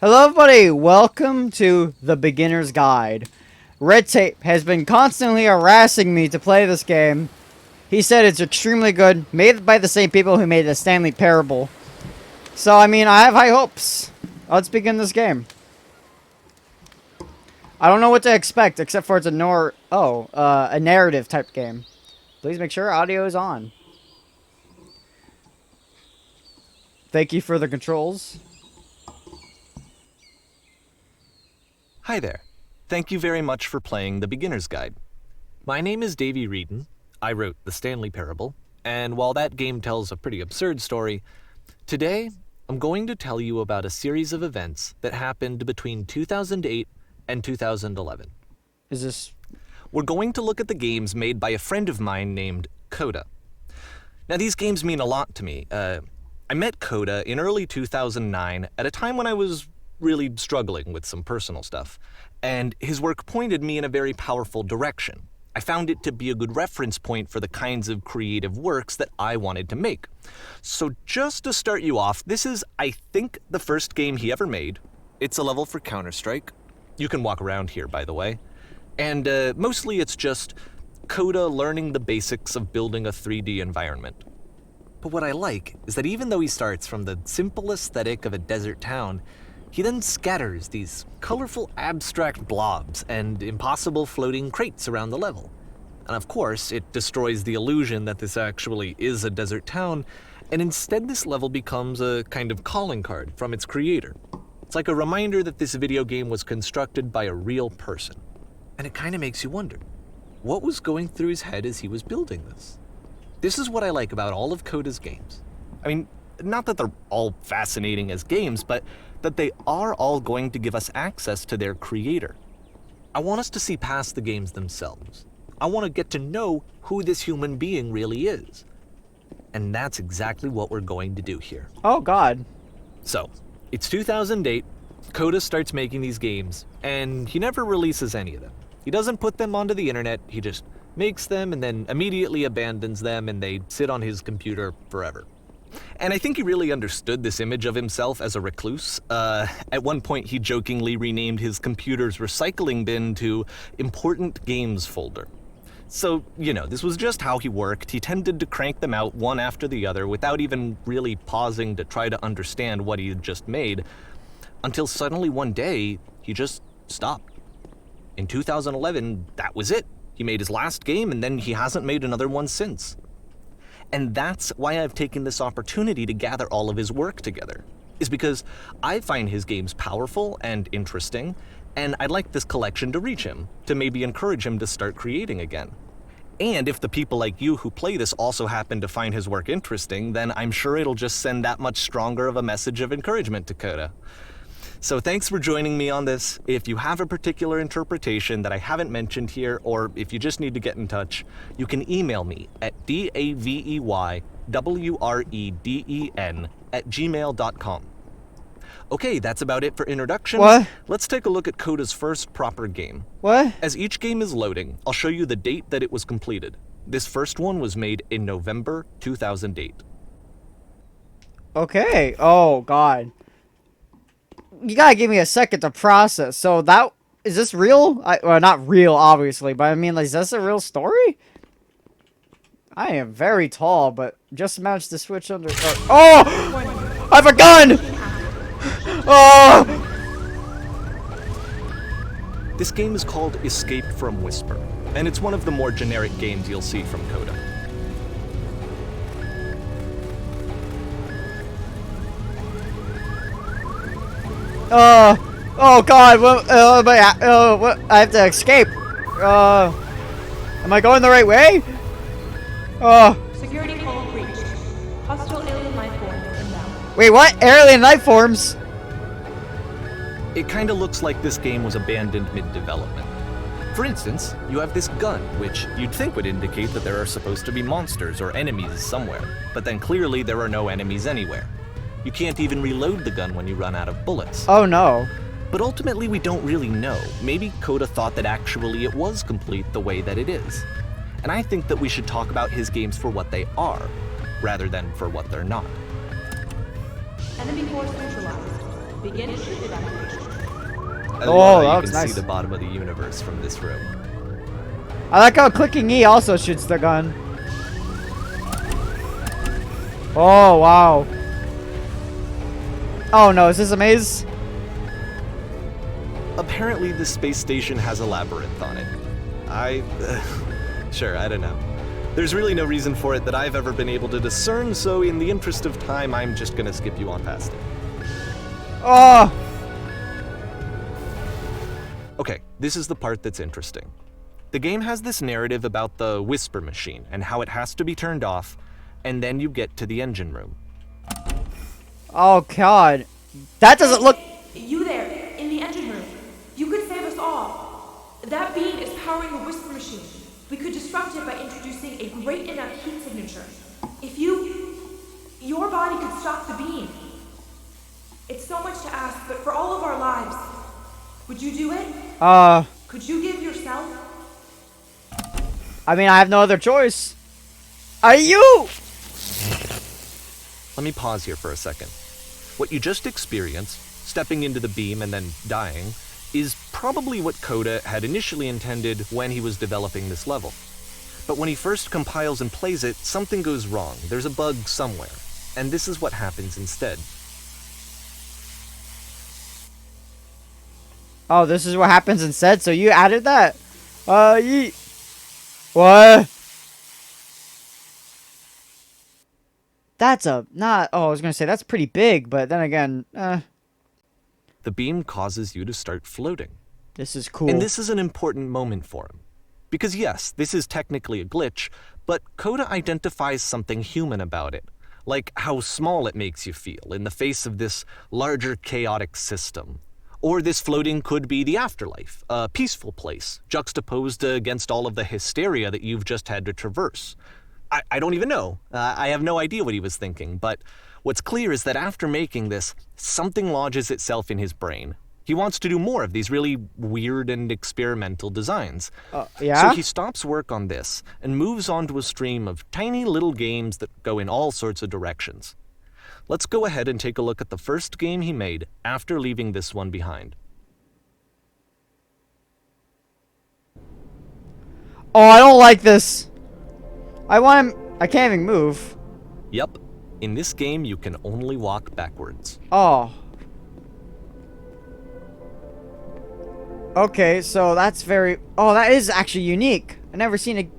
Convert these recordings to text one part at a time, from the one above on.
Hello everybody, welcome to The Beginner's Guide. Red Tape has been constantly harassing me to play this game. He said it's extremely good, made by the same people who made the Stanley Parable. So, I mean, I have high hopes. Let's begin this game. I don't know what to expect, except for it's a narrative type game. Please make sure audio is on. Thank you for the controls. Hi there. Thank you very much for playing The Beginner's Guide. My name is Davey Reedon. I wrote The Stanley Parable, and while that game tells a pretty absurd story, today I'm going to tell you about a series of events that happened between 2008 and 2011. We're going to look at the games made by a friend of mine named Coda. Now, these games mean a lot to me. I met Coda in early 2009 at a time when I was really struggling with some personal stuff, and his work pointed me in a very powerful direction. I found it to be a good reference point for the kinds of creative works that I wanted to make. So just to start you off, this is, I think, the first game he ever made. It's a level for Counter-Strike. You can walk around here, by the way. And mostly it's just Coda learning the basics of building a 3D environment. But what I like is that even though he starts from the simple aesthetic of a desert town, he then scatters these colorful abstract blobs and impossible floating crates around the level. And of course, it destroys the illusion that this actually is a desert town, and instead this level becomes a kind of calling card from its creator. It's like a reminder that this video game was constructed by a real person. And it kind of makes you wonder, what was going through his head as he was building this? This is what I like about all of Coda's games. I mean, not that they're all fascinating as games, but that they are all going to give us access to their creator. I want us to see past the games themselves. I want to get to know who this human being really is. And that's exactly what we're going to do here. Oh god. So, it's 2008, Coda starts making these games, and he never releases any of them. He doesn't put them onto the internet, he just makes them and then immediately abandons them, and they sit on his computer forever. And I think he really understood this image of himself as a recluse. At one point, he jokingly renamed his computer's recycling bin to Important Games Folder. So, this was just how he worked. He tended to crank them out one after the other without even really pausing to try to understand what he had just made, until suddenly one day, he just stopped. In 2011, that was it. He made his last game, and then he hasn't made another one since. And that's why I've taken this opportunity to gather all of his work together, is because I find his games powerful and interesting, and I'd like this collection to reach him, to maybe encourage him to start creating again. And if the people like you who play this also happen to find his work interesting, then I'm sure it'll just send that much stronger of a message of encouragement to Coda. So thanks for joining me on this. If you have a particular interpretation that I haven't mentioned here, or if you just need to get in touch, you can email me at daveyWreden@gmail.com. Okay, that's about it for introduction. What? Let's take a look at Coda's first proper game. What? As each game is loading, I'll show you the date that it was completed. This first one was made in November 2008. Okay. Oh god. You gotta give me a second to process. So is this real? Well, not real, obviously, but I mean, like, is this a real story? I am very tall, but just managed to switch under. Oh! I have a gun! Oh! This game is called Escape from Whisper, and it's one of the more generic games you'll see from Coda. Oh god, what, I have to escape. Am I going the right way? Security call breached. Hostile alien life forms inbound. Wait, what? Alien life forms? It kinda looks like this game was abandoned mid-development. For instance, you have this gun, which you'd think would indicate that there are supposed to be monsters or enemies somewhere, but then clearly there are no enemies anywhere. You can't even reload the gun when you run out of bullets. Oh no. But ultimately we don't really know. Maybe Coda thought that actually it was complete the way that it is. And I think that we should talk about his games for what they are, rather than for what they're not. Enemy force neutralized. Begin ship evacuation. I Oh, love that how you looks can nice. see the bottom of the universe from this room. I like how clicking E also shoots the gun. Oh, wow. Oh no, is this a maze? Apparently, the space station has a labyrinth on it. Sure, I don't know. There's really no reason for it that I've ever been able to discern, so in the interest of time, I'm just gonna skip you on past it. Oh! Okay, this is the part that's interesting. The game has this narrative about the whisper machine and how it has to be turned off, and then you get to the engine room. Oh god. That doesn't look... You there, in the engine room. You could save us all. That beam is powering the whisper machine. We could disrupt it by introducing a great enough heat signature. If your body could stop the beam. It's so much to ask, but for all of our lives, would you do it? Could you give yourself? I mean, I have no other choice. Are you? Let me pause here for a second. What you just experienced, stepping into the beam and then dying, is probably what Coda had initially intended when he was developing this level. But when he first compiles and plays it, something goes wrong. There's a bug somewhere. And this is what happens instead. Oh, this is what happens instead? So you added that? Yeet. What? That's a... not... oh, I was gonna say, that's pretty big, but then again, The beam causes you to start floating. this is cool. And this is an important moment for him. Because yes, this is technically a glitch, but Coda identifies something human about it. Like how small it makes you feel in the face of this larger chaotic system. Or this floating could be the afterlife, a peaceful place, juxtaposed against all of the hysteria that you've just had to traverse. I don't even know. I have no idea what he was thinking, but what's clear is that after making this, something lodges itself in his brain. He wants to do more of these really weird and experimental designs. Yeah? So he stops work on this and moves on to a stream of tiny little games that go in all sorts of directions. Let's go ahead and take a look at the first game he made after leaving this one behind. Oh, I don't like this. I can't even move. Yep, in this game you can only walk backwards. Oh. Okay, so that's very... oh, that is actually unique. I've never seen a...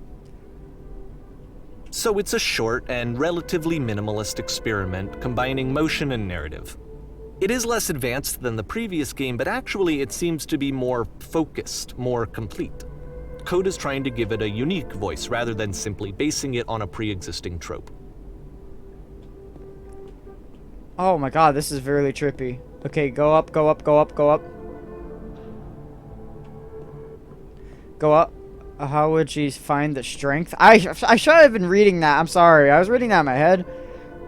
So it's a short and relatively minimalist experiment combining motion and narrative. It is less advanced than the previous game, but actually it seems to be more focused, more complete. Coda's trying to give it a unique voice rather than simply basing it on a pre-existing trope. oh my god, this is really trippy. Okay, go up, go up, go up, go up. Go up. How would she find the strength? I should have been reading that. I'm sorry. I was reading that in my head.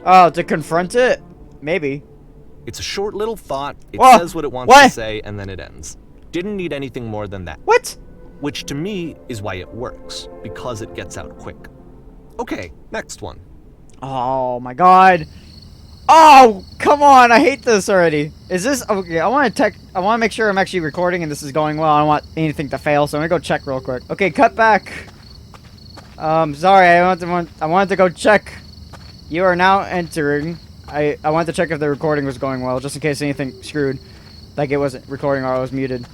Oh, to confront it? Maybe. It's a short little thought, it Whoa, says what it wants what? to say, and then it ends. Didn't need anything more than that. What? Which to me is why it works, because it gets out quick. Okay, next one. Oh my god. Oh, come on. I hate this already. Is this... okay, I want to make sure I'm actually recording and this is going well. I don't want anything to fail, so I'm going to go check real quick. Okay, cut back. Sorry. I wanted to go check. You are now entering. I wanted to check if the recording was going well, just in case anything screwed. Like it wasn't recording or I was muted.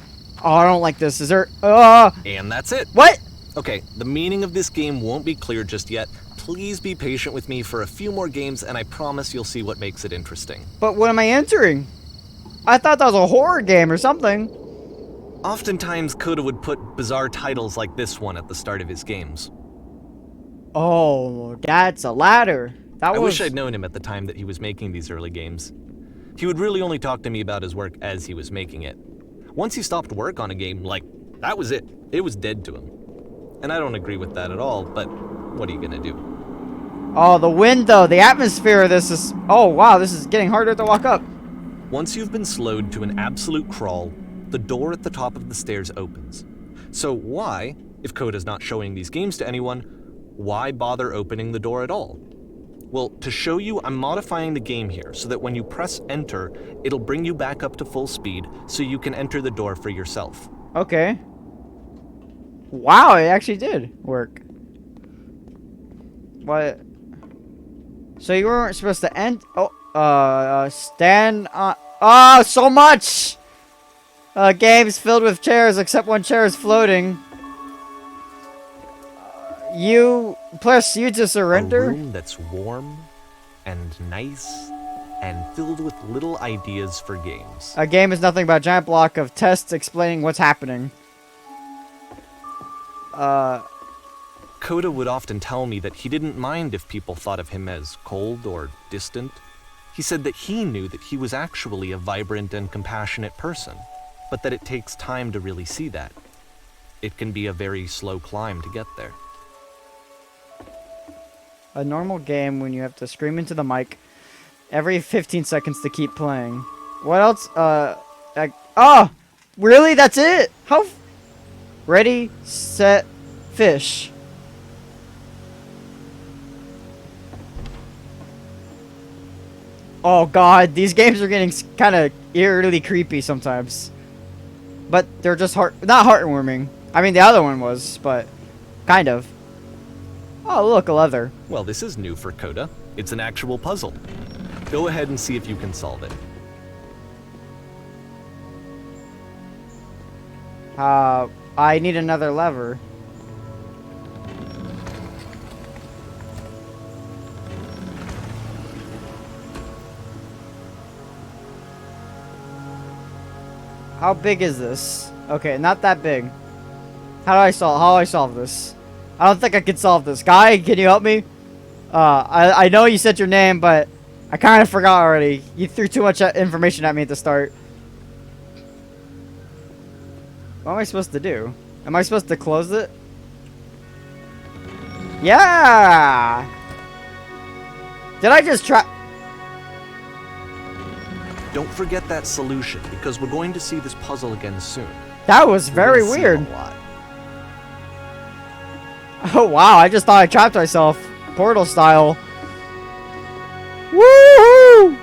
Oh, I don't like this. Is there... And that's it. what? Okay, the meaning of this game won't be clear just yet. Please be patient with me for a few more games, and I promise you'll see what makes it interesting. But what am I entering? I thought that was a horror game or something. Oftentimes, Coda would put bizarre titles like this one at the start of his games. Oh, that's a ladder. I wish I'd known him at the time that he was making these early games. He would really only talk to me about his work as he was making it. Once he stopped work on a game, like, that was it. It was dead to him. And I don't agree with that at all, but what are you gonna do? Oh, the window, the atmosphere of this is... oh, wow, this is getting harder to walk up. Once you've been slowed to an absolute crawl, the door at the top of the stairs opens. So why, if Coda's not showing these games to anyone, why bother opening the door at all? Well, to show you, I'm modifying the game here so that when you press enter, it'll bring you back up to full speed so you can enter the door for yourself. Okay. Wow, it actually did work. What? So you weren't supposed to end? Oh, stand on. Oh, so much! Games filled with chairs, except one chair is floating. You press U to A surrender. room that's warm and nice and filled with little ideas for games. A game is nothing but a giant block of tests explaining what's happening. Coda would often tell me that he didn't mind if people thought of him as cold or distant. He said that he knew that he was actually a vibrant and compassionate person, but that it takes time to really see that. It can be a very slow climb to get there. A normal game when you have to scream into the mic every 15 seconds to keep playing. What else? Oh! Really? That's it? How? Ready, set, fish. Oh god, these games are getting kind of eerily creepy sometimes. But they're just not heartwarming. I mean, the other one was, but kind of. Oh, look, a leather. Well, this is new for Coda. It's an actual puzzle. Go ahead and see if you can solve it. I need another lever. How big is this? Okay, not that big. How do I solve this? I don't think I can solve this. Guy, can you help me? I know you said your name, but I kind of forgot already. You threw too much information at me at the start. What am I supposed to do? Am I supposed to close it? Yeah! Did I just try? Don't forget that solution, because we're going to see this puzzle again soon. That was very We're gonna see weird. a lot. Oh wow, I just thought I trapped myself. Portal style. Woohoo!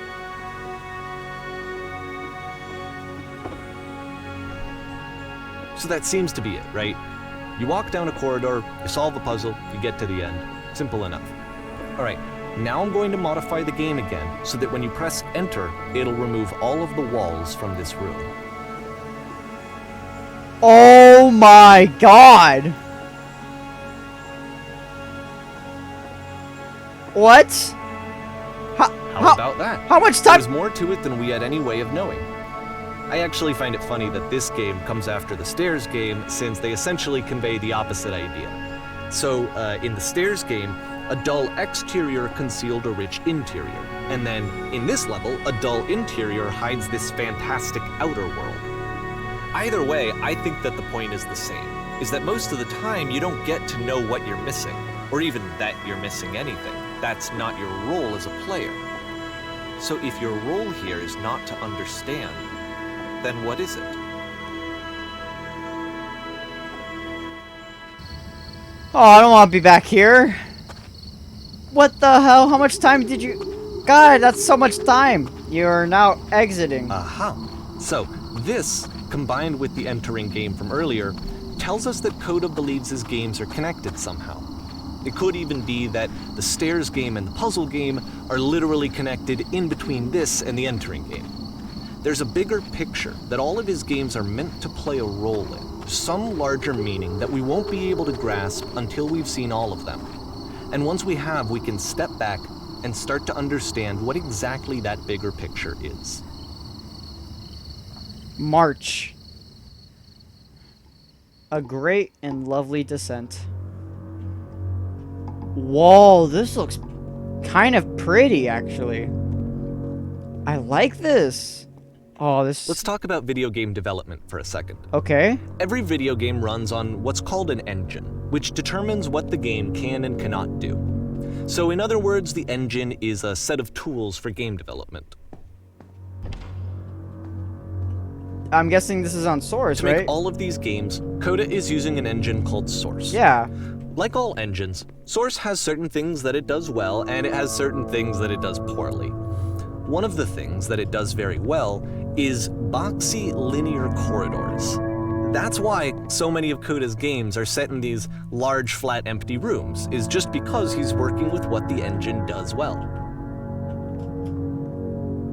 So that seems to be it, right? You walk down a corridor, you solve a puzzle, you get to the end. Simple enough. Alright, now I'm going to modify the game again so that when you press enter, it'll remove all of the walls from this room. Oh my god! What? How about that? How much time? There's more to it than we had any way of knowing. I actually find it funny that this game comes after the Stairs game, since they essentially convey the opposite idea. So, in the Stairs game, a dull exterior concealed a rich interior. And then, in this level, a dull interior hides this fantastic outer world. Either way, I think that the point is the same, is that most of the time you don't get to know what you're missing, or even that you're missing anything. That's not your role as a player. So if your role here is not to understand, then what is it? Oh, I don't want to be back here. What the hell? How much time did you... God, that's so much time. You're now exiting. Aha. So, this, combined with the entering game from earlier, tells us that Coda believes his games are connected somehow. It could even be that the Stairs game and the puzzle game are literally connected in between this and the entering game. There's a bigger picture that all of his games are meant to play a role in, some larger meaning that we won't be able to grasp until we've seen all of them. And once we have, we can step back and start to understand what exactly that bigger picture is. March. A great and lovely descent. Whoa, this looks kind of pretty, actually. I like this. Oh, this... Let's talk about video game development for a second. Okay. Every video game runs on what's called an engine, which determines what the game can and cannot do. So in other words, the engine is a set of tools for game development. I'm guessing this is on Source, To right? make all of these games, Coda is using an engine called Source. Yeah. Like all engines, Source has certain things that it does well, and it has certain things that it does poorly. One of the things that it does very well is boxy linear corridors. That's why so many of Coda's games are set in these large, flat, empty rooms, is just because he's working with what the engine does well.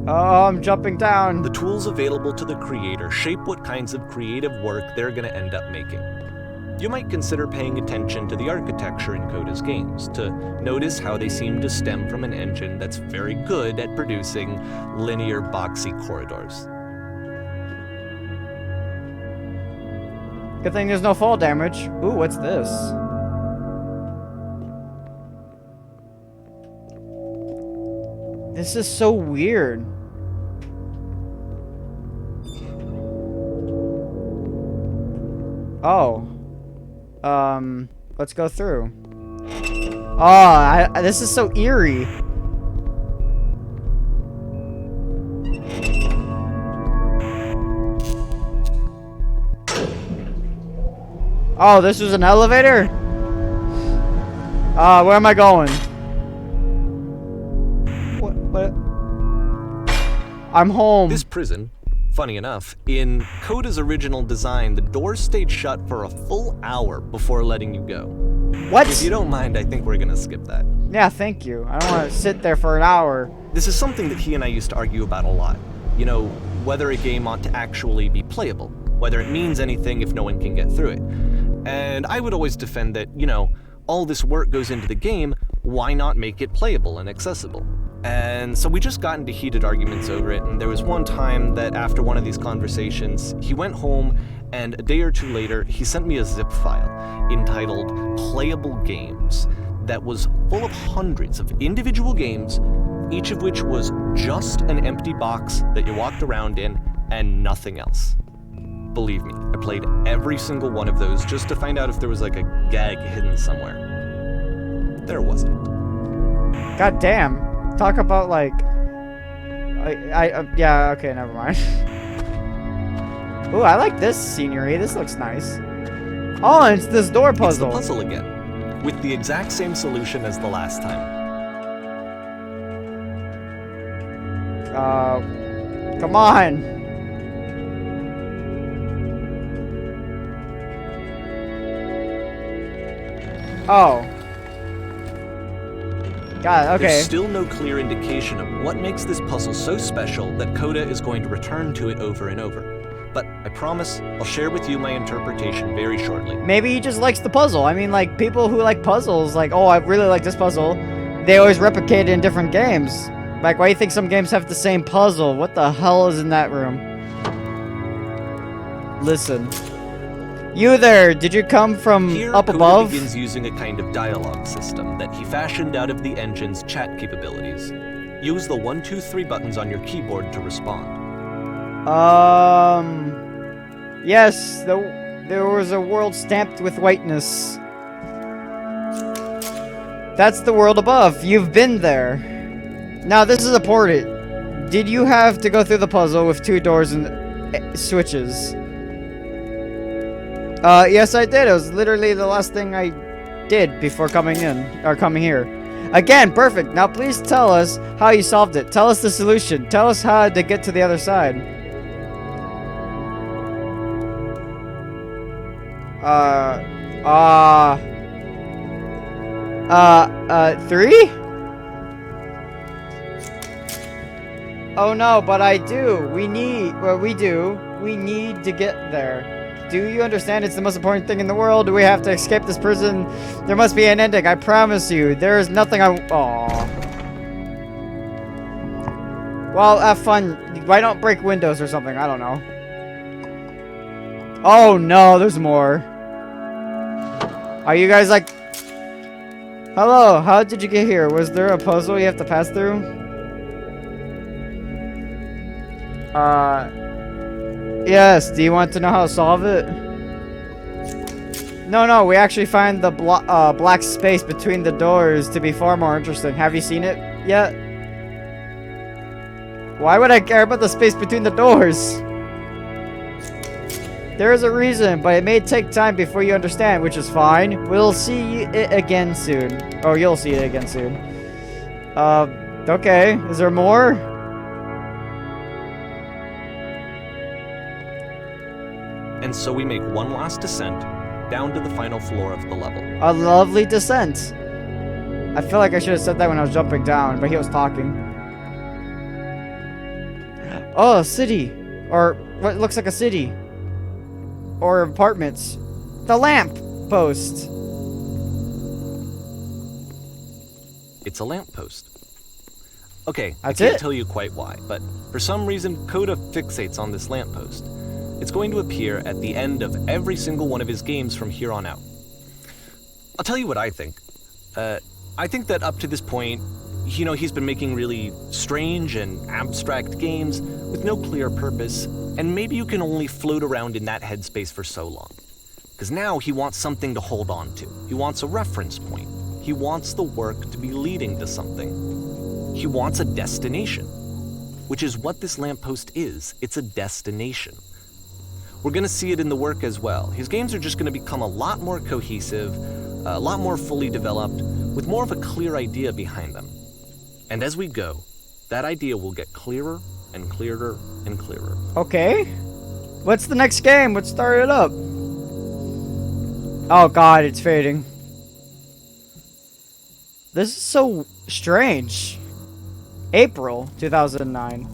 Oh, I'm jumping down. The tools available to the creator shape what kinds of creative work they're going to end up making. You might consider paying attention to the architecture in Coda's games to notice how they seem to stem from an engine that's very good at producing linear, boxy corridors. Good thing there's no fall damage. Ooh, what's this? This is so weird. Oh. Let's go through. Oh, this is so eerie. Oh, this was an elevator? Where am I going? What? I'm home. This prison, funny enough, in Coda's original design, the doors stayed shut for a full hour before letting you go. What? If you don't mind, I think we're gonna skip that. Yeah, thank you. I don't want to sit there for an hour. This is something that he and I used to argue about a lot. You know, whether a game ought to actually be playable, whether it means anything if no one can get through it. And I would always defend that, you know, all this work goes into the game, why not make it playable and accessible? And so we just got into heated arguments over it, and there was one time that after one of these conversations, he went home, and a day or two later, he sent me a zip file entitled Playable Games that was full of hundreds of individual games, each of which was just an empty box that you walked around in and nothing else. Believe me, I played every single one of those just to find out if there was like a gag hidden somewhere. There wasn't. God damn. Talk about like... yeah, okay, never mind. Ooh, I like this scenery. This looks nice. Oh, and it's this door puzzle. It's the puzzle again, with the exact same solution as the last time. Come on. Oh. God, okay. There's still no clear indication of what makes this puzzle so special that Coda is going to return to it over and over. But I promise I'll share with you my interpretation very shortly. Maybe he just likes the puzzle. I mean, like, people who like puzzles, like, oh, I really like this puzzle, they always replicate it in different games. Like, why do you think some games have the same puzzle? What the hell is in that room? Listen. You there, did you come from Here, up Coda above? begins using a kind of dialogue system that he fashioned out of the engine's chat capabilities. Use the 1, 2, 3 buttons on your keyboard to respond. Yes, there was a world stamped with whiteness. That's the world above. You've been there. Now, this is important. Did you have to go through the puzzle with 2 doors and switches? Yes, I did. It was literally the last thing I did before coming in, or coming here. Again, perfect. Now, please tell us how you solved it. Tell us the solution. Tell us how to get to the other side. 3? Oh no, but I do. We need to get there. Do you understand? It's the most important thing in the world. We have to escape this prison. There must be an ending. I promise you. There is nothing Aww. Well, have fun. Why don't break windows or something? I don't know. Oh no, there's more. Are you guys like... Hello, how did you get here? Was there a puzzle you have to pass through? Yes, do you want to know how to solve it? No, we actually find the black space between the doors to be far more interesting. Have you seen it yet? Why would I care about the space between the doors? There is a reason, but it may take time before you understand, which is fine. We'll see it again soon. Or you'll see it again soon. Okay. Is there more? And so we make one last descent down to the final floor of the level. A lovely descent. I feel like I should have said that when I was jumping down, but he was talking. Oh, a city. Or what looks like a city. Or apartments. The lamp post. It's a lamppost. Okay, That's I can't it? tell you quite why, but for some reason, Coda fixates on this lamppost. It's going to appear at the end of every single one of his games from here on out. I'll tell you what I think. I think that up to this point, you know, he's been making really strange and abstract games with no clear purpose, and maybe you can only float around in that headspace for so long. Because now he wants something to hold on to. He wants a reference point. He wants the work to be leading to something. He wants a destination, which is what this lamppost is. It's a destination. We're going to see it in the work as well. His games are just going to become a lot more cohesive, a lot more fully developed, with more of a clear idea behind them. And as we go, that idea will get clearer and clearer and clearer. Okay. What's the next game? Let's start it up. Oh god, it's fading. This is so strange. April 2009.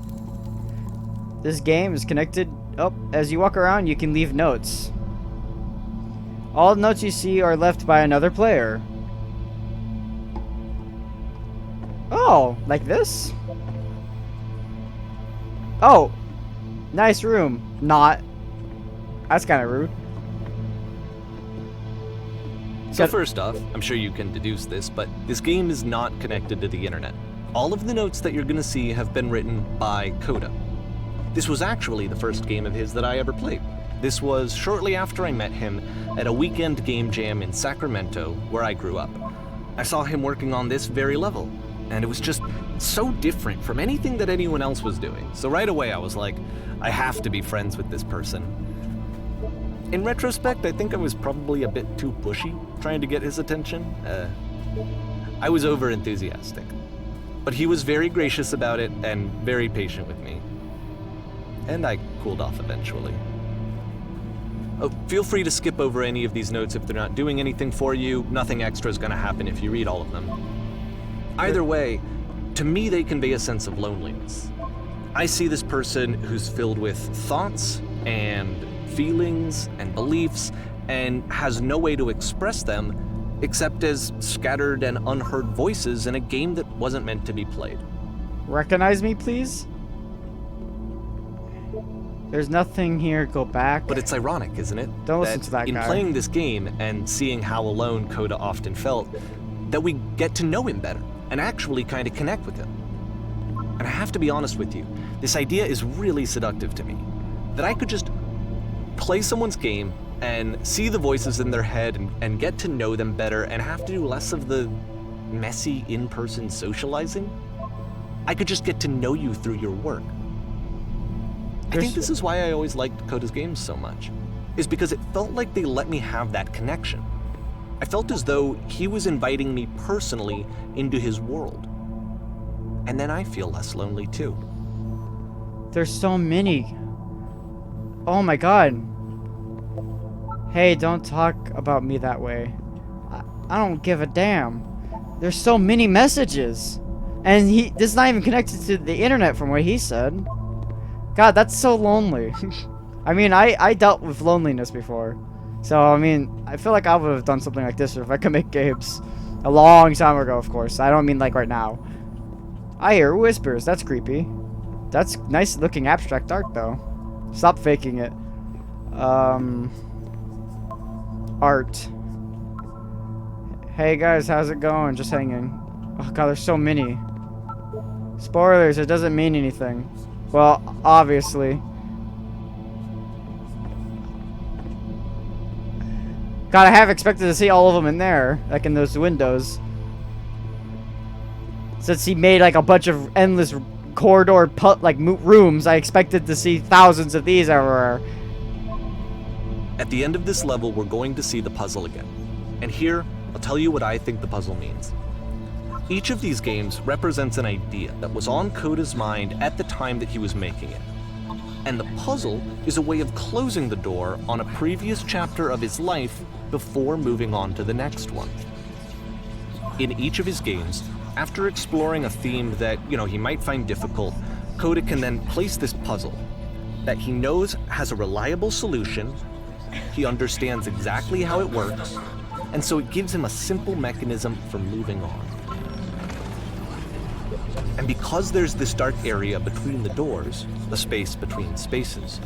This game is connected up. As you walk around, you can leave notes. All notes you see are left by another player. Oh, like this? Oh, nice room. Not. That's kind of rude. So first off, I'm sure you can deduce this, but this game is not connected to the internet. All of the notes that you're going to see have been written by Coda. This was actually the first game of his that I ever played. This was shortly after I met him at a weekend game jam in Sacramento, where I grew up. I saw him working on this very level, and it was just so different from anything that anyone else was doing. So right away I was like, I have to be friends with this person. In retrospect, I think I was probably a bit too pushy trying to get his attention. I was over-enthusiastic. But he was very gracious about it and very patient with me. And I cooled off eventually. Oh, feel free to skip over any of these notes if they're not doing anything for you. Nothing extra is going to happen if you read all of them. Either way, to me they convey a sense of loneliness. I see this person who's filled with thoughts and feelings and beliefs and has no way to express them except as scattered and unheard voices in a game that wasn't meant to be played. Recognize me, please? There's nothing here. Go back. But it's ironic, isn't it? Don't listen to that in guy. playing this game and seeing how alone Coda often felt, that we get to know him better and actually kind of connect with him. And I have to be honest with you, this idea is really seductive to me. That I could just play someone's game and see the voices in their head and get to know them better and have to do less of the messy in-person socializing. I could just get to know you through your work. I think this is why I always liked Coda's games so much, is because it felt like they let me have that connection. I felt as though he was inviting me personally into his world. And then I feel less lonely too. There's so many. Oh my god. Hey, don't talk about me that way. I don't give a damn. There's so many messages. And this is not even connected to the internet from what he said. God, that's so lonely. I mean, I dealt with loneliness before. So, I mean, I feel like I would have done something like this if I could make games. A long time ago, of course. I don't mean like right now. I hear whispers. That's creepy. That's nice looking abstract art, though. Stop faking it. Art. Hey guys, how's it going? Just hanging. Oh god, there's so many. Spoilers, it doesn't mean anything. Well, obviously. God, I have expected to see all of them in there, like in those windows. Since he made like a bunch of endless corridor rooms, I expected to see thousands of these everywhere. At the end of this level, we're going to see the puzzle again. And here, I'll tell you what I think the puzzle means. Each of these games represents an idea that was on Coda's mind at the time that he was making it. And the puzzle is a way of closing the door on a previous chapter of his life before moving on to the next one. In each of his games, after exploring a theme that, he might find difficult, Coda can then place this puzzle that he knows has a reliable solution, he understands exactly how it works, and so it gives him a simple mechanism for moving on. And because there's this dark area between the doors, the space between spaces,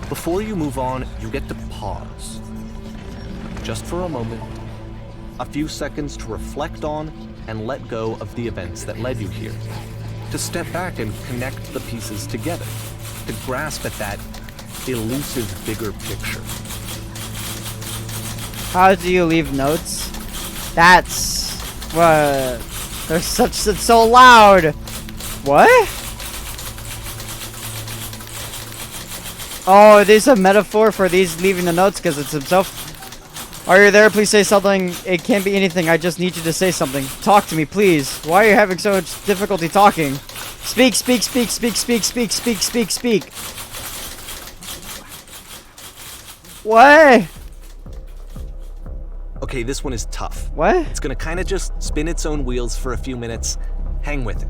before you move on, you get to pause. Just for a moment, a few seconds to reflect on and let go of the events that led you here. To step back and connect the pieces together. To grasp at that elusive bigger picture. How do you leave notes? That's what. It's so loud. What? Oh, it is a metaphor for these leaving the notes because it's himself. Are you there? Please say something. It can't be anything. I just need you to say something. Talk to me, please. Why are you having so much difficulty talking? Speak, speak, speak, speak, speak, speak, speak, speak, speak. What? Okay, this one is tough. What? It's gonna kind of just spin its own wheels for a few minutes. Hang with it.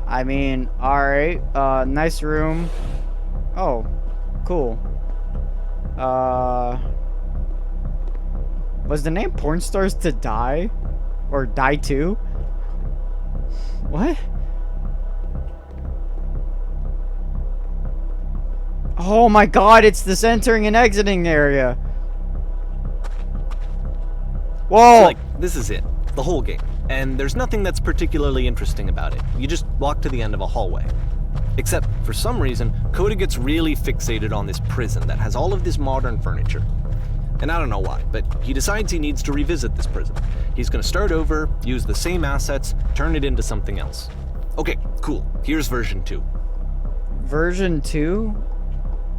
I mean, alright. Nice room. Oh, cool. Was the name Porn Stars to Die? Or Die 2? What? Oh my god, it's this entering and exiting area. Whoa! So, this is it. The whole game. And there's nothing that's particularly interesting about it. You just walk to the end of a hallway. Except, for some reason, Coda gets really fixated on this prison that has all of this modern furniture. And I don't know why, but he decides he needs to revisit this prison. He's gonna start over, use the same assets, turn it into something else. Okay, cool. Here's version 2. Version 2?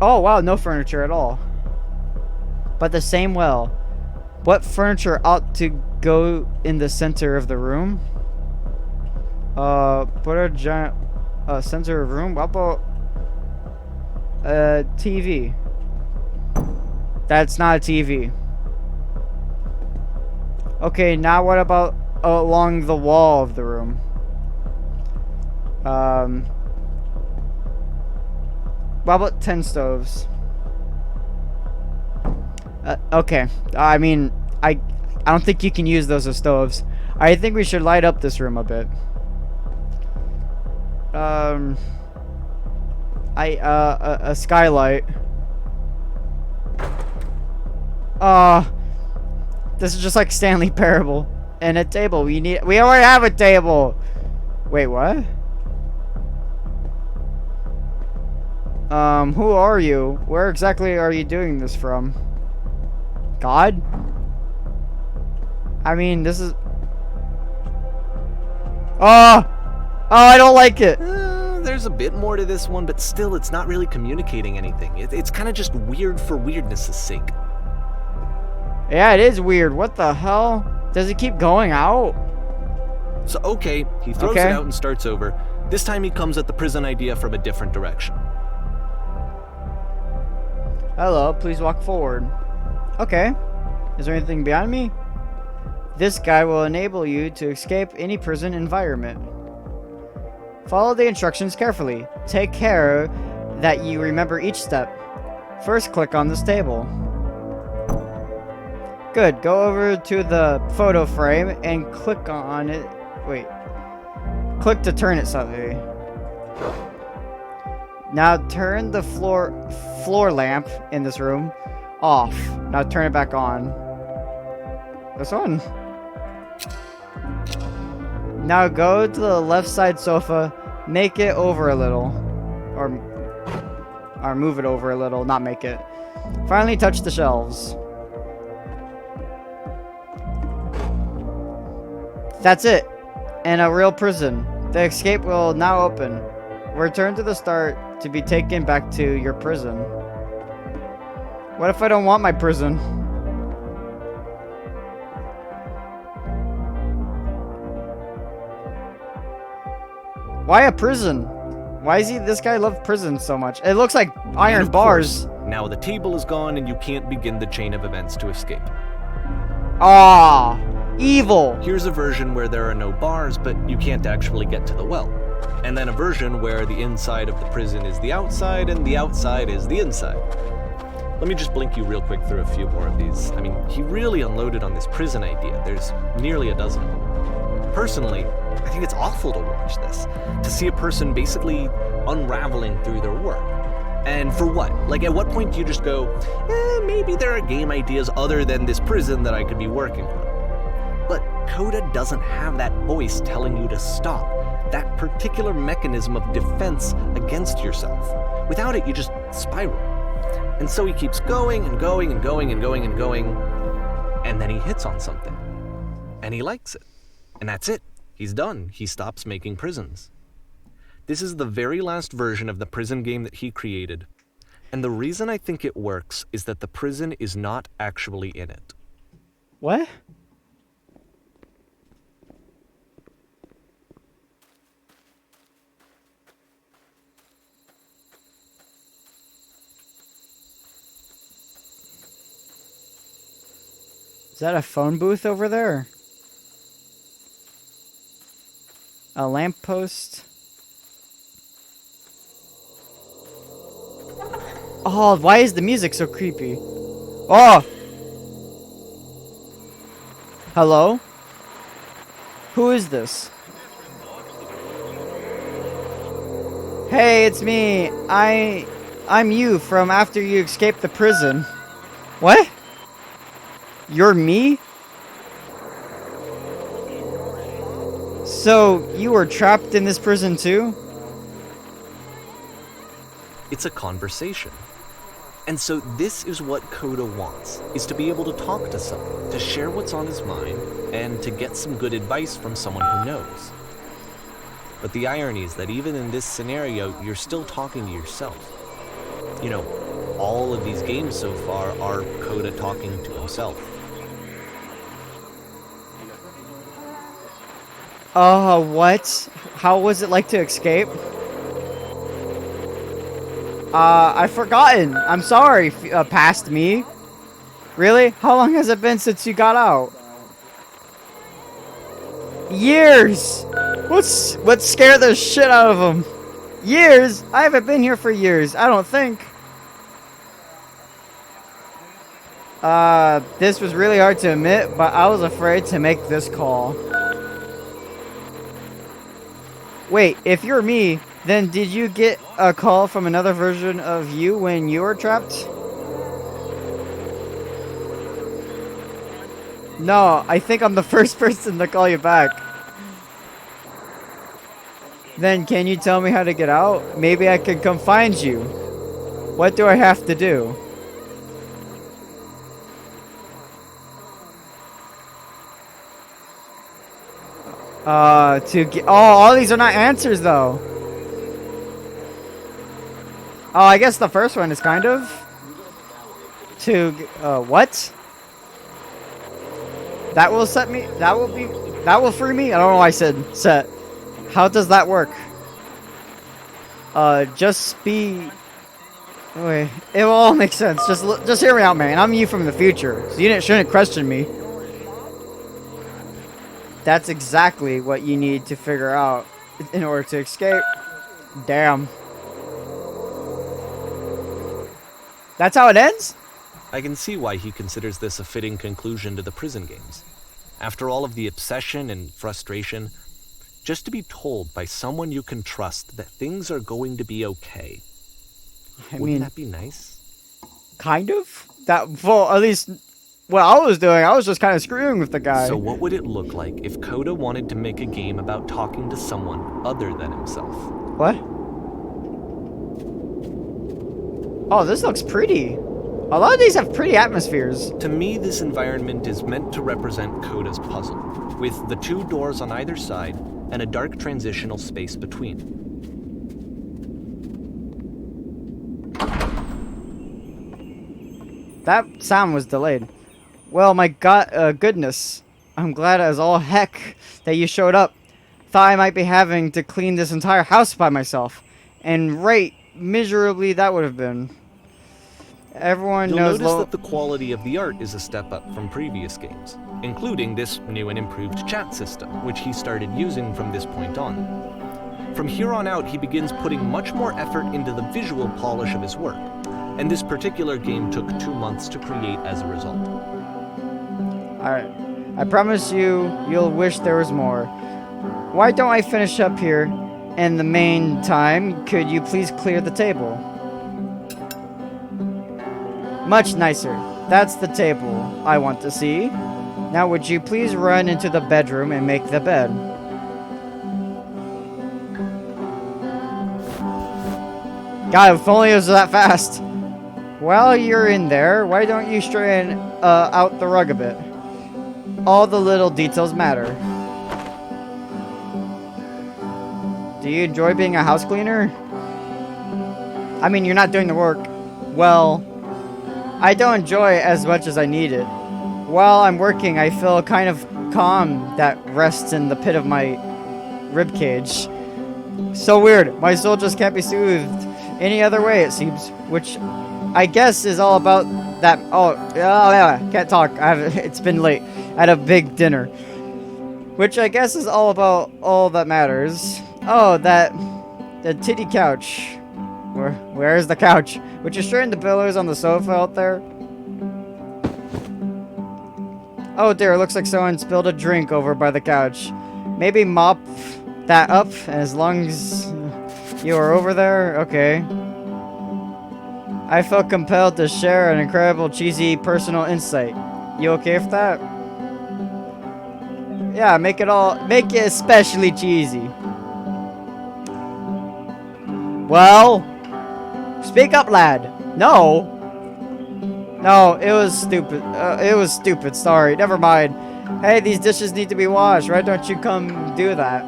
Oh wow, no furniture at all. But the same well. What furniture ought to go in the center of the room? Put a giant center of room. What about TV? That's not a TV. Okay, now what about along the wall of the room? What about 10 stoves? Okay. I mean, I don't think you can use those as stoves. I think we should light up this room a bit. A skylight. This is just like Stanley Parable. And a table. We already have a table. Wait, what? Who are you? Where exactly are you doing this from? God? I mean, this is... Oh, I don't like it. There's a bit more to this one, but still, it's not really communicating anything. It's kind of just weird for weirdness' sake. Yeah, it is weird. What the hell? Does it keep going out? So, okay, he throws it out and starts over. This time he comes at the prison idea from a different direction. Hello, please walk forward. Okay. Is there anything behind me? This guide will enable you to escape any prison environment. Follow the instructions carefully. Take care that you remember each step. First, click on this table. Good. Go over to the photo frame and click on it. Wait. Click to turn it slightly. Now turn the floor lamp in this room off. Now turn it back on. This one. Now go to the left side sofa. Make it over a little. Or move it over a little. Not make it. Finally touch the shelves. That's it. In a real prison. The escape will now open. Return to the start to be taken back to your prison. What if I don't want my prison? Why a prison? Why is this guy love prison so much? It looks like iron And of bars. course, now the table is gone and you can't begin the chain of events to escape. Ah, evil. Here's a version where there are no bars, but you can't actually get to the well. And then a version where the inside of the prison is the outside and the outside is the inside. Let me just blink you real quick through a few more of these. I mean, he really unloaded on this prison idea. There's nearly a dozen. Personally, I think it's awful to watch this. To see a person basically unraveling through their work. And for what? Like, at what point do you just go, maybe there are game ideas other than this prison that I could be working on? But Coda doesn't have that voice telling you to stop. That particular mechanism of defense against yourself. Without it, you just spiral. And so he keeps going and going and going and going and going, and then he hits on something. And he likes it. And that's it. He's done. He stops making prisons. This is the very last version of the prison game that he created. And the reason I think it works is that the prison is not actually in it. What? Is that a phone booth over there? A lamppost? Oh, why is the music so creepy? Oh! Hello? Who is this? Hey, it's me. I'm you from after you escaped the prison. What? You're me? So, you were trapped in this prison too? It's a conversation. And so this is what Coda wants, is to be able to talk to someone, to share what's on his mind, and to get some good advice from someone who knows. But the irony is that even in this scenario, you're still talking to yourself. You know, all of these games so far are Coda talking to himself. What? How was it like to escape? I've forgotten. I'm sorry, past me. Really? How long has it been since you got out? Years! What scared the shit out of him? Years? I haven't been here for years, I don't think. This was really hard to admit, but I was afraid to make this call. Wait, if you're me, then did you get a call from another version of you when you were trapped? No, I think I'm the first person to call you back. Then can you tell me how to get out? Maybe I could come find you. What do I have to do? all these are not answers though. Oh, I guess the first one is kind of what? That will set me, that will free me? I don't know why I said set. How does that work? Just be, wait, it will all make sense. Just hear me out, man. I'm you from the future, so you shouldn't question me. That's exactly what you need to figure out in order to escape. Damn. That's how it ends? I can see why he considers this a fitting conclusion to the prison games. After all of the obsession and frustration, just to be told by someone you can trust that things are going to be okay. Wouldn't that be nice? Kind of? Well, at least what I was doing, I was just kind of screwing with the guy. So what would it look like if Coda wanted to make a game about talking to someone other than himself? What? Oh, this looks pretty. A lot of these have pretty atmospheres. To me, this environment is meant to represent Coda's puzzle, with the two doors on either side and a dark transitional space between. That sound was delayed. Well, my god, goodness. I'm glad as all heck that you showed up. Thought I might be having to clean this entire house by myself. And right, miserably that would have been. Everyone You'll knows notice that the quality of the art is a step up from previous games, including this new and improved chat system, which he started using from this point on. From here on out, he begins putting much more effort into the visual polish of his work, and this particular game took 2 months to create as a result. Alright. I promise you'll wish there was more. Why don't I finish up here? In the meantime, could you please clear the table? Much nicer. That's the table I want to see. Now would you please run into the bedroom and make the bed? God, if only it was that fast. While you're in there, why don't you straighten out the rug a bit? All the little details matter. Do you enjoy being a house cleaner? I mean, you're not doing the work. Well, I don't enjoy it as much as I need it. While I'm working, I feel a kind of calm that rests in the pit of my ribcage. So weird. My soul just can't be soothed any other way, it seems. Which I guess is all about that. Oh yeah, can't talk. It's been late. I had a big dinner. Which I guess is all about all that matters. Oh, the titty couch. Where's the couch? Would you straighten the pillows on the sofa out there? Oh dear, it looks like someone spilled a drink over by the couch. Maybe mop that up as long as you are over there? Okay. I felt compelled to share an incredible cheesy personal insight. You okay with that? Yeah, make it especially cheesy. Well, speak up, lad. No. No, it was stupid. It was stupid. Sorry. Never mind. Hey, these dishes need to be washed. Why don't you come do that?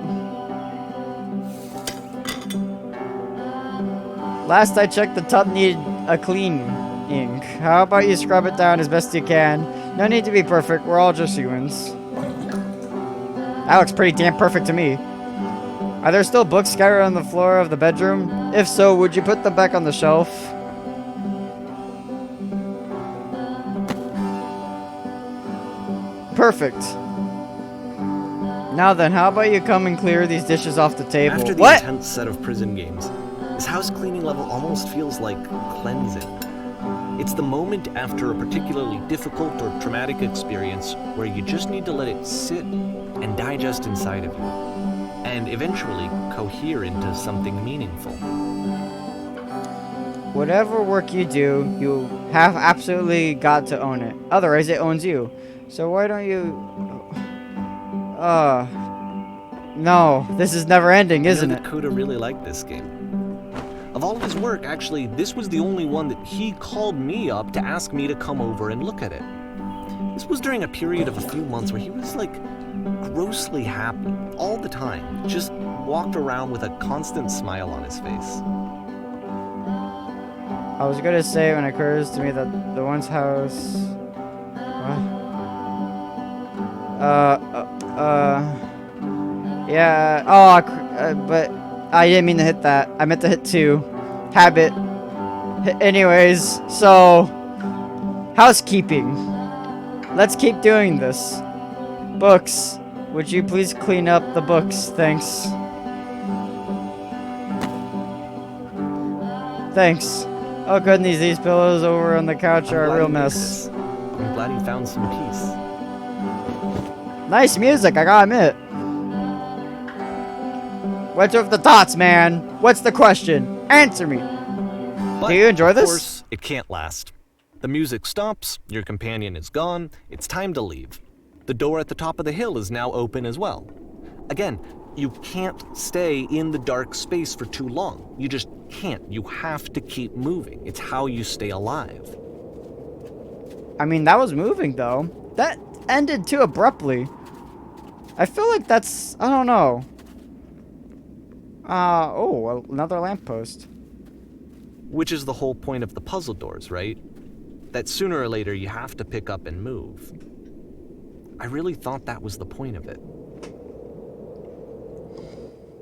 Last I checked, the tub needed a cleaning. How about you scrub it down as best you can? No need to be perfect. We're all just humans. That looks pretty damn perfect to me. Are there still books scattered on the floor of the bedroom? If so, would you put them back on the shelf? Perfect. Now then, how about you come and clear these dishes off the table? After the intense set of prison games, this house cleaning level almost feels like cleansing. It's the moment after a particularly difficult or traumatic experience where you just need to let it sit and digest inside of you, and eventually cohere into something meaningful. Whatever work you do, you have absolutely got to own it. Otherwise, it owns you. So why don't you... No, this is never ending, isn't it? Coda really liked this game. Of all of his work, actually, this was the only one that he called me up to ask me to come over and look at it. This was during a period of a few months where he was, like, grossly happy all the time. Just walked around with a constant smile on his face. I was gonna say when it occurs to me that the one's house... What? Yeah, but I didn't mean to hit that. I meant to hit 2. Habit. Anyways, so... Housekeeping. Let's keep doing this. Books. Would you please clean up the books? Thanks. Thanks. Oh goodness, these pillows over on the couch are a real mess. I'm glad he found some peace. Nice music, I gotta admit. What's with the thoughts, man? What's the question? Answer me. But, do you enjoy this? Of course, it can't last. The music stops, your companion is gone, it's time to leave. The door at the top of the hill is now open as well. Again, you can't stay in the dark space for too long. You just can't. You have to keep moving. It's how you stay alive. I mean, that was moving, though. That ended too abruptly. I feel like that's... I don't know. Oh, another lamppost. Which is the whole point of the puzzle doors, right? that sooner or later you have to pick up and move. I really thought that was the point of it.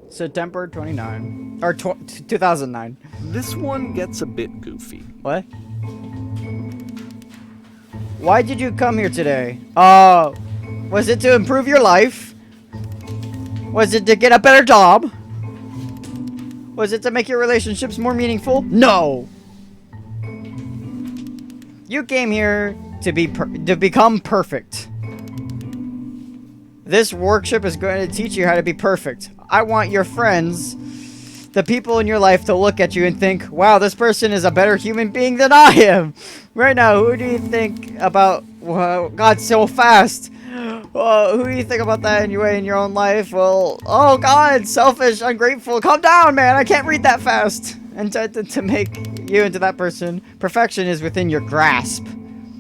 September 29. Or 2009. This one gets a bit goofy. What? Why did you come here today? Was it to improve your life? Was it to get a better job? Was it to make your relationships more meaningful? No! You came here to become perfect. This workshop is going to teach you how to be perfect. I want your friends, the people in your life, to look at you and think, wow, this person is a better human being than I am. Right now, who do you think about, God, so fast? Who do you think about that anyway in your own life? Well, oh God, selfish, ungrateful. Calm down, man. I can't read that fast. And to make you into that person, perfection is within your grasp.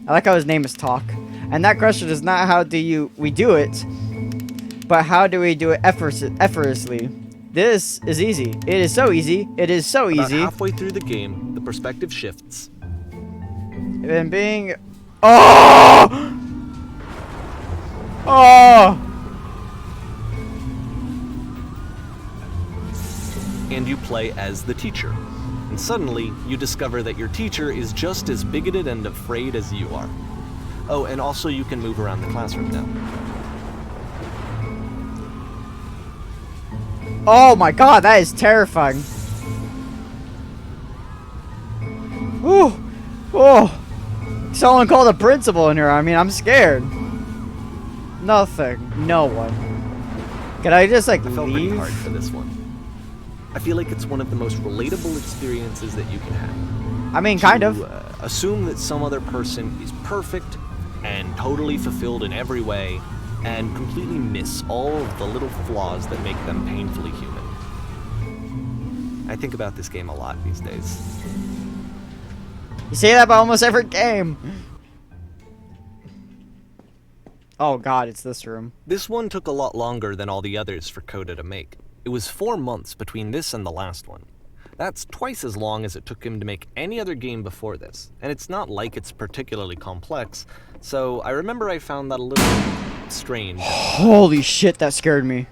I like how his name is Talk. And that question is not how we do it, but how do we do it effortlessly? This is easy. It is so easy. It is so About easy. halfway through the game, the perspective shifts. And being... Oh! Oh! And you play as the teacher. And suddenly, you discover that your teacher is just as bigoted and afraid as you are. Oh, and also you can move around the classroom now. Oh my God, that is terrifying. Ooh. Oh. Someone called a principal in here. I mean, I'm scared. Nothing. No one. Can I just, like, I felt pretty leave? hard for this one. I feel like it's one of the most relatable experiences that you can have. I mean, kind of. Assume that some other person is perfect and totally fulfilled in every way, and completely miss all of the little flaws that make them painfully human. I think about this game a lot these days. You say that about almost every game. Oh God, it's this room. This one took a lot longer than all the others for Coda to make. It was 4 months between this and the last one. That's twice as long as it took him to make any other game before this, and it's not like it's particularly complex, so I remember I found that a little strange. Holy shit, that scared me.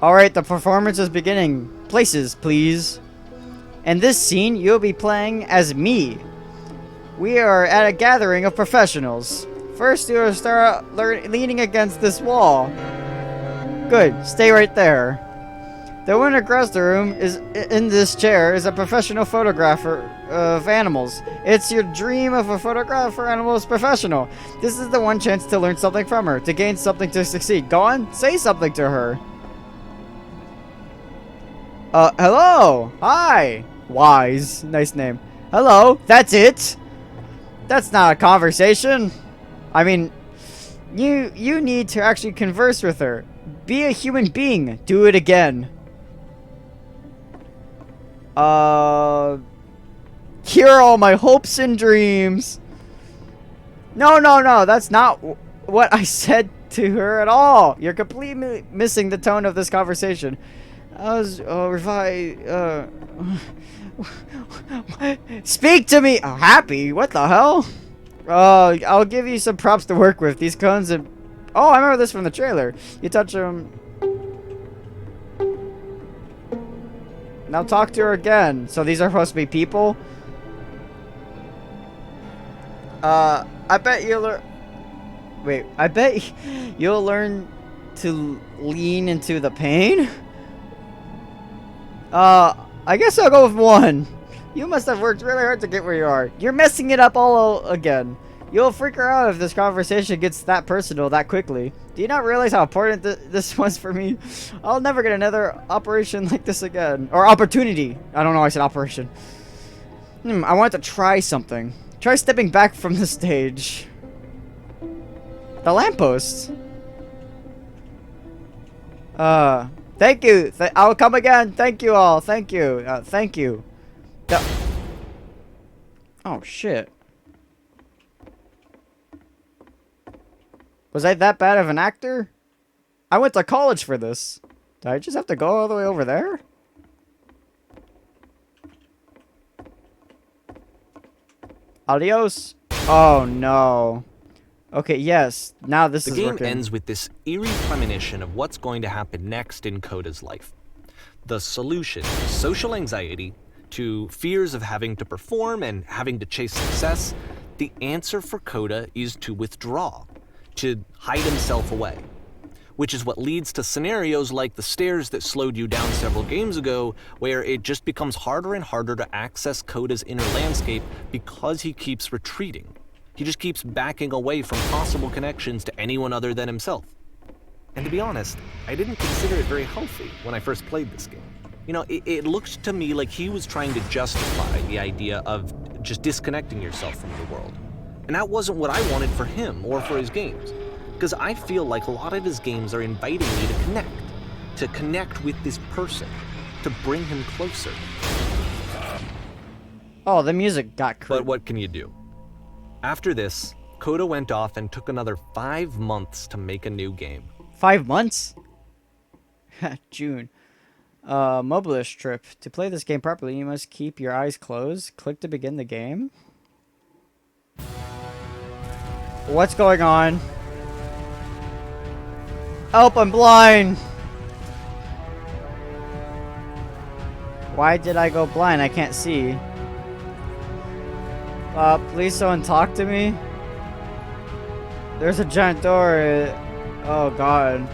Alright, the performance is beginning. Places, please. In this scene, you'll be playing as me. We are at a gathering of professionals. First, you'll start leaning against this wall. Good, stay right there. The one across the room is in this chair is a professional photographer of animals. It's your dream of a photographer animals professional. This is the one chance to learn something from her, to gain something, to succeed. Go on, say something to her. Hello. Hi. Wise. Nice name. Hello. That's it. That's not a conversation. I mean, you need to actually converse with her. Be a human being. Do it again. Here are all my hopes and dreams. No, that's not what I said to her at all. You're completely missing the tone of this conversation. Speak to me. Oh, happy? What the hell? I'll give you some props to work with. These cones and... Oh, I remember this from the trailer. You touch them... Now talk to her again. So these are supposed to be people? I bet you'll learn... Wait, I bet you'll learn to lean into the pain? I guess I'll go with 1. You must have worked really hard to get where you are. You're messing it up all again. You'll freak her out if this conversation gets that personal that quickly. Do you not realize how important this was for me? I'll never get another operation like this again. Or opportunity. I don't know why I said operation. I want to try something. Try stepping back from the stage. The lamppost. Thank you. I'll come again. Thank you all. Thank you. Thank you. Oh, shit. Was I that bad of an actor? I went to college for this. Did I just have to go all the way over there? Adios. Oh no. Okay, yes. Now this The is game working. ends with this eerie premonition of what's going to happen next in Coda's life. The solution to social anxiety, to fears of having to perform and having to chase success, the answer for Coda is to withdraw, to hide himself away. Which is what leads to scenarios like the stairs that slowed you down several games ago, where it just becomes harder and harder to access Coda's inner landscape because he keeps retreating. He just keeps backing away from possible connections to anyone other than himself. And to be honest, I didn't consider it very healthy when I first played this game. You know, it looked to me like he was trying to justify the idea of just disconnecting yourself from the world. And that wasn't what I wanted for him or for his games. Because I feel like a lot of his games are inviting me to connect with this person, to bring him closer. Oh, the music got creepy. But what can you do? After this, Coda went off and took another 5 months to make a new game. 5 months? June. Mobilist trip. To play this game properly, you must keep your eyes closed. Click to begin the game. What's going on? Help, I'm blind! Why did I go blind? I can't see. Please someone talk to me? There's a giant door. Oh god.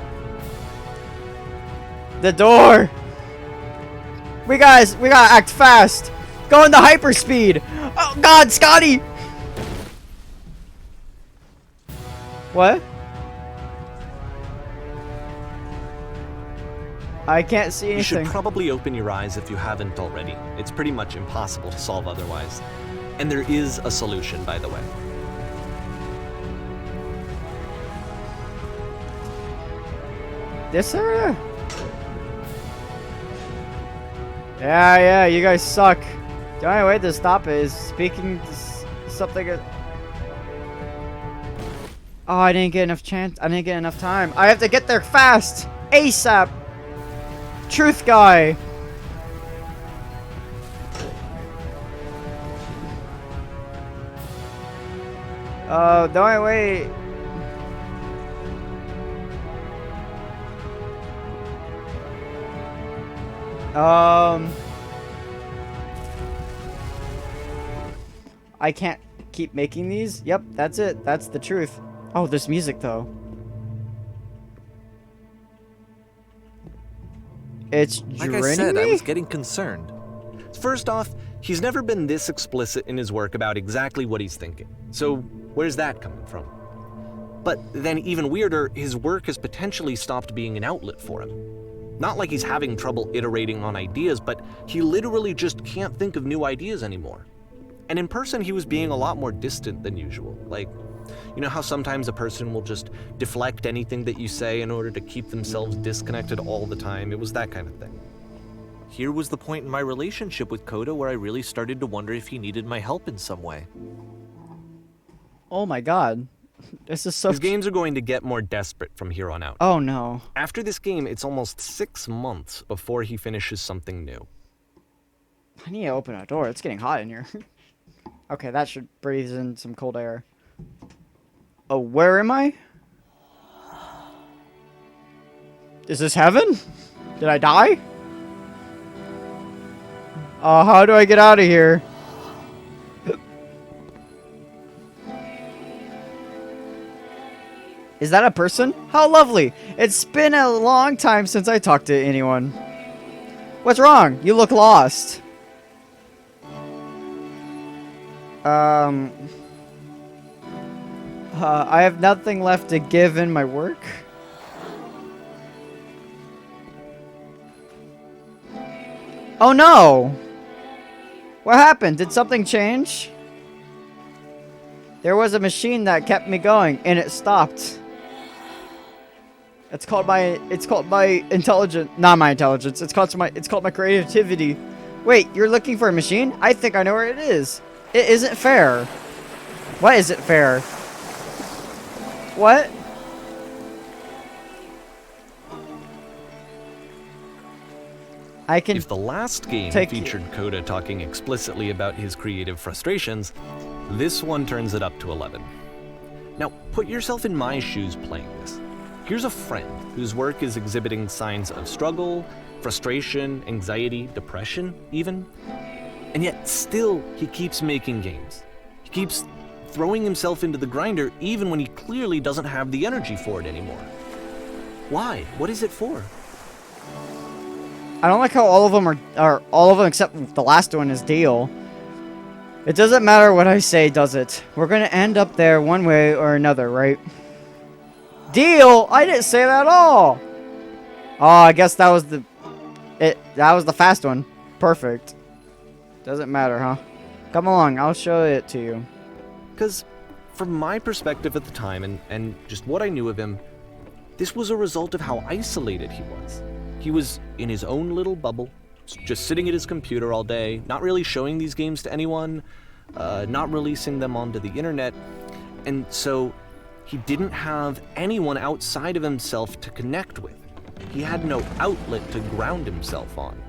The door! We gotta act fast! Go into hyperspeed! Oh god, Scotty! What? I can't see You should anything. probably open your eyes if you haven't already. It's pretty much impossible to solve otherwise. And there is a solution, by the way. This area? Yeah, you guys suck. The only way to stop it is speaking something. Oh, I didn't get enough chance. I didn't get enough time. I have to get there fast! ASAP! Truth guy! The only way. I can't keep making these? Yep, that's it. That's the truth. Oh, there's music though. It's Like draining I said, I me? was getting concerned. First off, he's never been this explicit in his work about exactly what he's thinking. So where's that coming from? But then even weirder, his work has potentially stopped being an outlet for him. Not like he's having trouble iterating on ideas, but he literally just can't think of new ideas anymore. And in person, he was being a lot more distant than usual. Like, you know how sometimes a person will just deflect anything that you say in order to keep themselves disconnected all the time? It was that kind of thing. Here was the point in my relationship with Coda where I really started to wonder if he needed my help in some way. Oh my god. This is so. His games are going to get more desperate from here on out. Oh no. After this game, it's almost 6 months before he finishes something new. I need to open a door. It's getting hot in here. Okay, that should breathe in some cold air. Oh, where am I? Is this heaven? Did I die? How do I get out of here? Is that a person? How lovely! It's been a long time since I talked to anyone. What's wrong? You look lost. I have nothing left to give in my work. Oh no! What happened? Did something change? There was a machine that kept me going, and it stopped. It's called my intelligence, not my intelligence. It's called my creativity. Wait, you're looking for a machine? I think I know where it is. It isn't fair. What isn't fair? What? I can If the last game take- featured Coda talking explicitly about his creative frustrations, This one turns it up to 11. Now, put yourself in my shoes playing this. Here's a friend whose work is exhibiting signs of struggle, frustration, anxiety, depression, even. And yet, still, he keeps making games. He keeps throwing himself into the grinder even when he clearly doesn't have the energy for it anymore. Why? What is it for? I don't like how all of them are all of them except the last one is Deal. It doesn't matter what I say, does it? We're gonna end up there one way or another, right? Deal? I didn't say that at all. Oh, I guess that was the fast one. Perfect. Doesn't matter, huh? Come along, I'll show it to you. Because from my perspective at the time and just what I knew of him, this was a result of how isolated he was. He was in his own little bubble, just sitting at his computer all day, not really showing these games to anyone, not releasing them onto the internet, and so he didn't have anyone outside of himself to connect with. He had no outlet to ground himself on.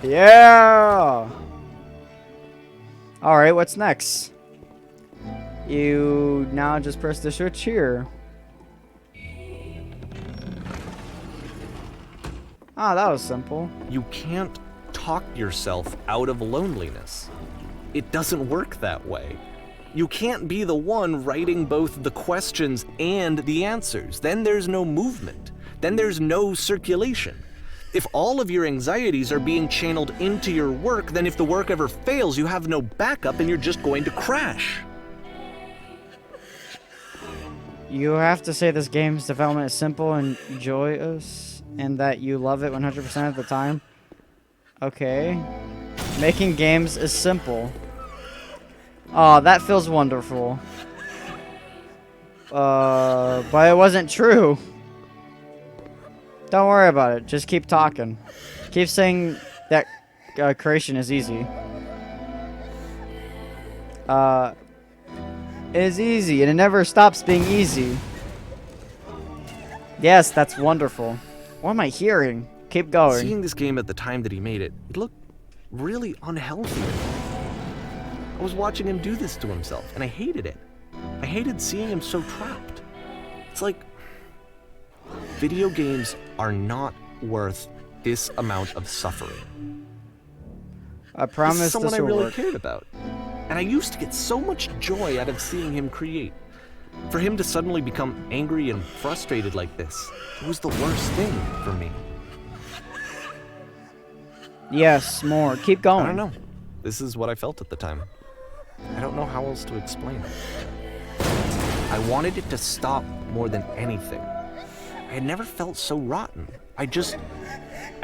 Yeah! Alright, what's next? You now just press the switch here. Ah, that was simple. You can't talk yourself out of loneliness. It doesn't work that way. You can't be the one writing both the questions and the answers. Then there's no movement. Then there's no circulation. If all of your anxieties are being channeled into your work, then if the work ever fails, you have no backup and you're just going to crash. You have to say this game's development is simple and joyous, and that you love it 100% of the time. Okay. Making games is simple. Oh, that feels wonderful. But it wasn't true. Don't worry about it. Just keep talking. Keep saying that creation is easy. It is easy, and it never stops being easy. Yes, that's wonderful. What am I hearing? Keep going. Seeing this game at the time that he made it, it looked really unhealthy. I was watching him do this to himself, and I hated it. I hated seeing him so trapped. It's like, video games are not worth this amount of suffering. I promise this is someone this I will really work. cared about. And I used to get so much joy out of seeing him create. For him to suddenly become angry and frustrated like this, it was the worst thing for me. Yes, more. Keep going. I don't know. This is what I felt at the time. I don't know how else to explain it. I wanted it to stop more than anything. I had never felt so rotten. I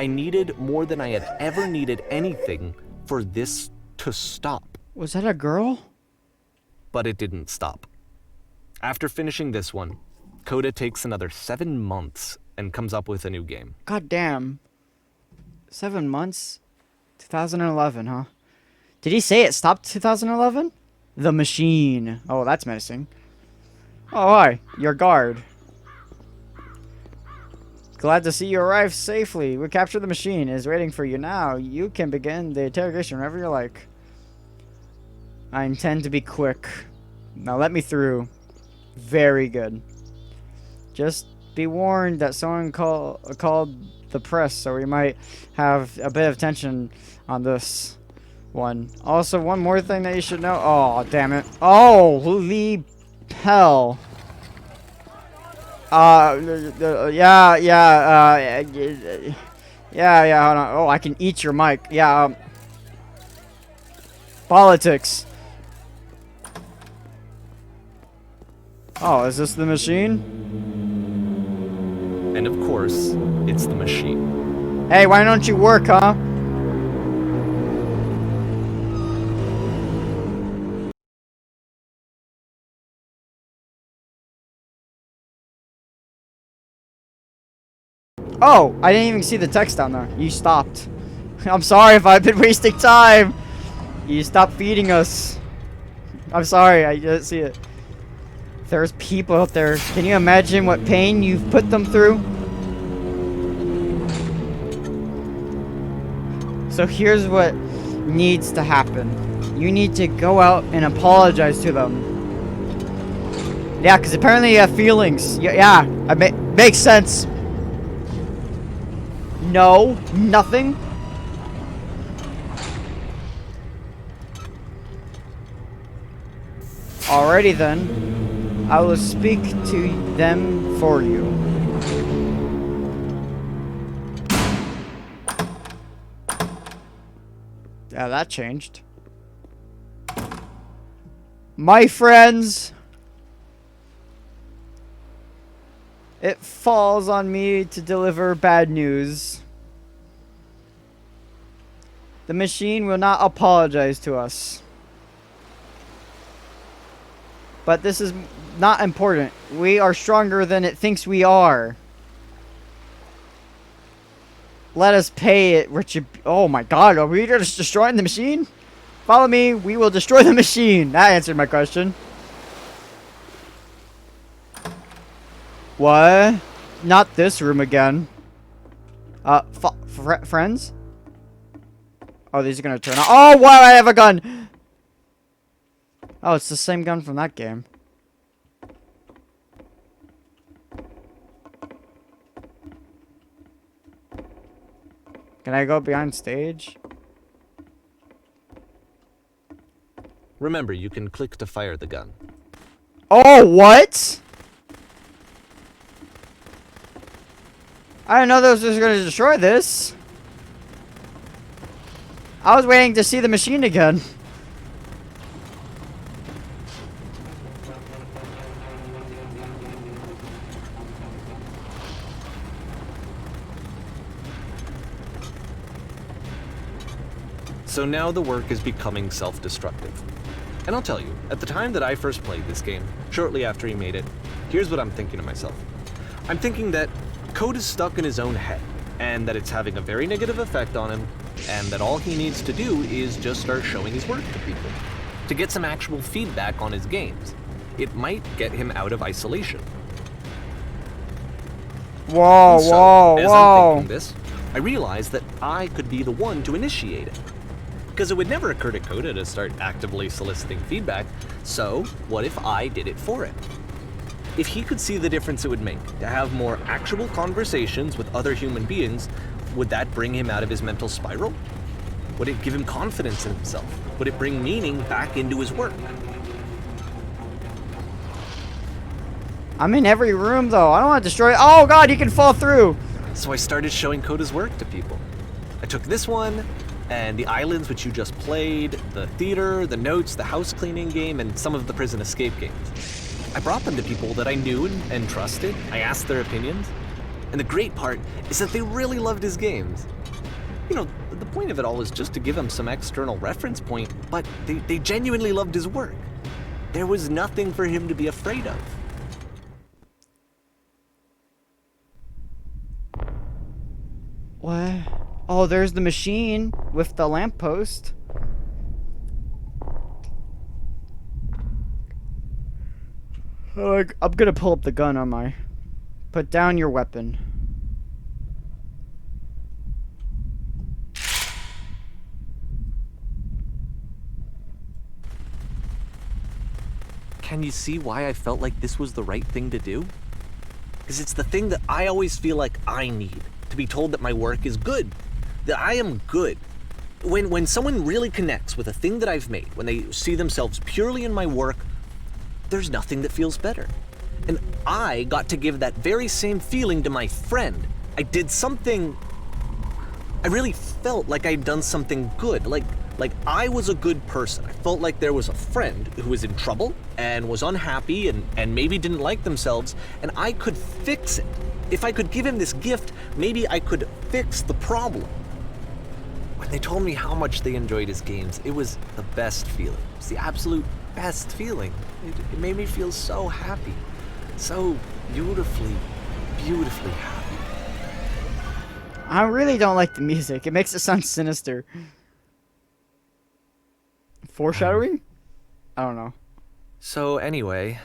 needed more than I had ever needed anything for this to stop. Was that a girl? But it didn't stop. After finishing this one, Coda takes another 7 months and comes up with a new game. God damn. 7 months? 2011, huh? Did he say it stopped 2011? The machine. Oh, that's menacing. Oh, hi. Your guard. Glad to see you arrived safely. We captured the machine. It is waiting for you now. You can begin the interrogation whenever you like. I intend to be quick. Now let me through. Very good. Just be warned that someone called the press, so we might have a bit of tension on this one. Also, one more thing that you should know. Oh, damn it. Oh, holy hell. Yeah, hold on. Oh, I can eat your mic. Yeah, politics. Oh, is this the machine? And of course, it's the machine. Hey, why don't you work, huh? Oh, I didn't even see the text down there. You stopped. I'm sorry if I've been wasting time. You stopped feeding us. I'm sorry, I didn't see it. There's people out there. Can you imagine what pain you've put them through? So here's what needs to happen. You need to go out and apologize to them. Yeah, because apparently you have feelings. Yeah, makes sense. No, nothing. Alrighty then. I will speak to them for you. Yeah, that changed. My friends, it falls on me to deliver bad news. The machine will not apologize to us. But this is not important. We are stronger than it thinks we are. Let us pay it, Richard. Oh my god, are we just destroying the machine? Follow me, we will destroy the machine. That answered my question. What? Not this room again. Friends? Oh, these are gonna turn on. Oh, wow, I have a gun! Oh, it's the same gun from that game. Can I go behind stage? Remember, you can click to fire the gun. Oh, what? I didn't know those was going to destroy this. I was waiting to see the machine again. So now the work is becoming self-destructive. And I'll tell you, at the time that I first played this game, shortly after he made it, here's what I'm thinking to myself. I'm thinking that Code is stuck in his own head, and that it's having a very negative effect on him, and that all he needs to do is just start showing his work to people, to get some actual feedback on his games. It might get him out of isolation. Whoa, So, whoa, as I'm whoa. thinking this, I realized that I could be the one to initiate it. Because it would never occur to Coda to start actively soliciting feedback, so what if I did it for him? If he could see the difference it would make to have more actual conversations with other human beings, would that bring him out of his mental spiral? Would it give him confidence in himself? Would it bring meaning back into his work? I'm in every room, though. I don't want to destroy it. Oh, God, you can fall through. So I started showing Coda's work to people. I took this one, and the islands which you just played, the theater, the notes, the house cleaning game, and some of the prison escape games. I brought them to people that I knew and trusted. I asked their opinions. And the great part is that they really loved his games. You know, the point of it all is just to give him some external reference point, but they genuinely loved his work. There was nothing for him to be afraid of. What? Oh, there's the machine with the lamppost. I'm gonna pull up the gun on my... Put down your weapon. Can you see why I felt like this was the right thing to do? Because it's the thing that I always feel like I need. To be told that my work is good. That I am good. When someone really connects with a thing that I've made, when they see themselves purely in my work, there's nothing that feels better. And I got to give that very same feeling to my friend. I did something... I really felt like I'd done something good. Like I was a good person. I felt like there was a friend who was in trouble and was unhappy and maybe didn't like themselves, and I could fix it. If I could give him this gift, maybe I could fix the problem. When they told me how much they enjoyed his games, it was the best feeling. It was the absolute best feeling. It made me feel so happy. So beautifully, beautifully happy. I really don't like the music. It makes it sound sinister. Foreshadowing? I don't know. So anyway,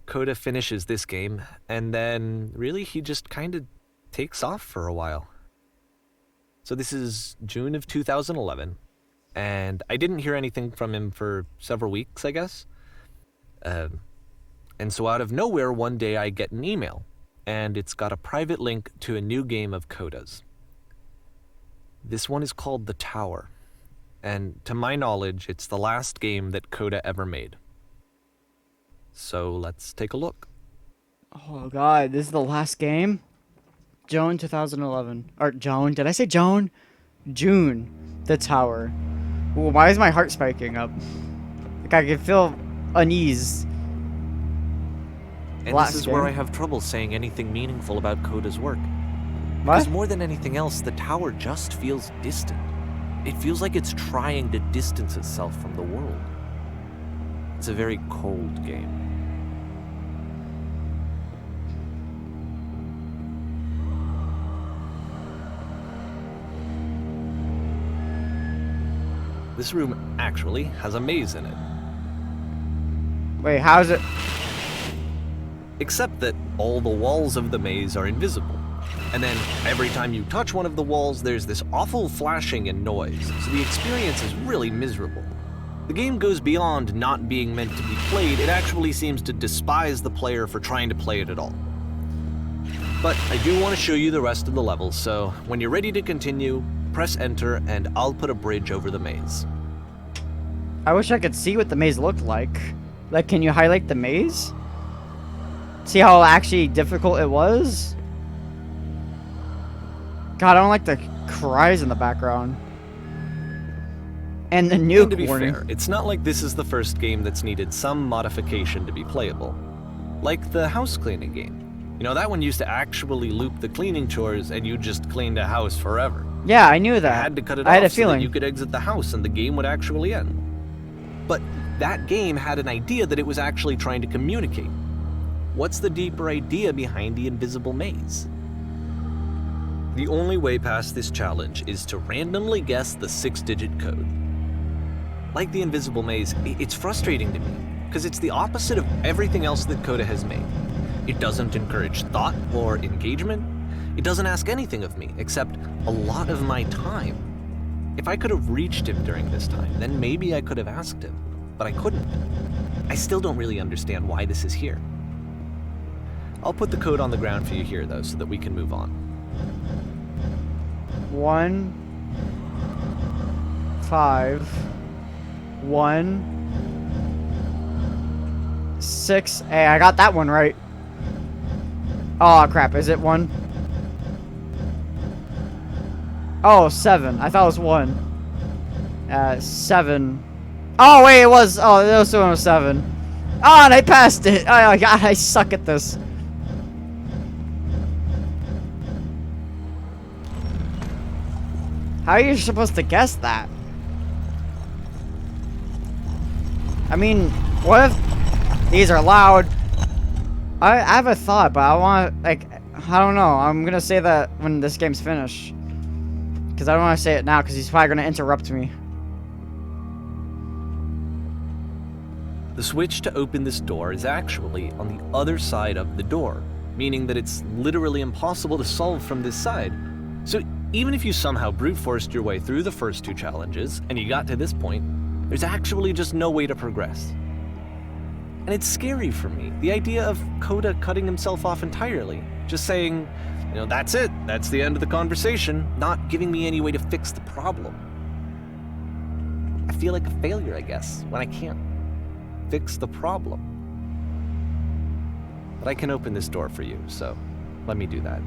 Coda finishes this game, and then really he just kind of takes off for a while. So this is June of 2011, and I didn't hear anything from him for several weeks, I guess. And so out of nowhere, one day I get an email, and it's got a private link to a new game of Coda's. This one is called The Tower, and to my knowledge, it's the last game that Coda ever made. So let's take a look. Oh god, this is the last game? June 2011. Or Joan, did I say Joan? June. The Tower. Ooh, why is my heart spiking up? Like I can feel unease. And Last this is where game? I have trouble saying anything meaningful about Coda's work. What? Because more than anything else, the tower just feels distant. It feels like it's trying to distance itself from the world. It's a very cold game. This room actually has a maze in it. Wait, how's it? Except that all the walls of the maze are invisible. And then every time you touch one of the walls, there's this awful flashing and noise, so the experience is really miserable. The game goes beyond not being meant to be played, it actually seems to despise the player for trying to play it at all. But I do want to show you the rest of the levels, so when you're ready to continue, press enter and I'll put a bridge over the maze. I wish I could see what the maze looked like. Like, can you highlight the maze? See how actually difficult it was? God, I don't like the cries in the background. And the nuke And to be warning. fair, it's not like this is the first game that's needed some modification to be playable. Like the house cleaning game. You know, that one used to actually loop the cleaning chores and you just cleaned a house forever. Yeah, I knew I that. had to cut it I had a off so feeling. that you could exit the house and the game would actually end. But that game had an idea that it was actually trying to communicate. What's the deeper idea behind the invisible maze? The only way past this challenge is to randomly guess the 6-digit code. Like the invisible maze, it's frustrating to me, because it's the opposite of everything else that Coda has made. It doesn't encourage thought or engagement. It doesn't ask anything of me, except a lot of my time. If I could have reached him during this time, then maybe I could have asked him, but I couldn't. I still don't really understand why this is here. I'll put the code on the ground for you here, though, so that we can move on. 1 5 1 6. Hey, I got that one right. Oh crap, is it 1? Oh, 7. I thought it was 1. 7. Oh wait, it was. Oh, it was 7. Oh, and I passed it. Oh my god, I suck at this. How are you supposed to guess that? I mean, what if these are loud? I have a thought, but I want, like, I don't know. I'm gonna say that when this game's finished. Because I don't want to say it now, because he's probably gonna interrupt me. The switch to open this door is actually on the other side of the door, meaning that it's literally impossible to solve from this side. So even if you somehow brute forced your way through the first 2 challenges, and you got to this point, there's actually just no way to progress. And it's scary for me, the idea of Coda cutting himself off entirely, just saying, you know, that's it, that's the end of the conversation, not giving me any way to fix the problem. I feel like a failure, I guess, when I can't fix the problem. But I can open this door for you, so let me do that.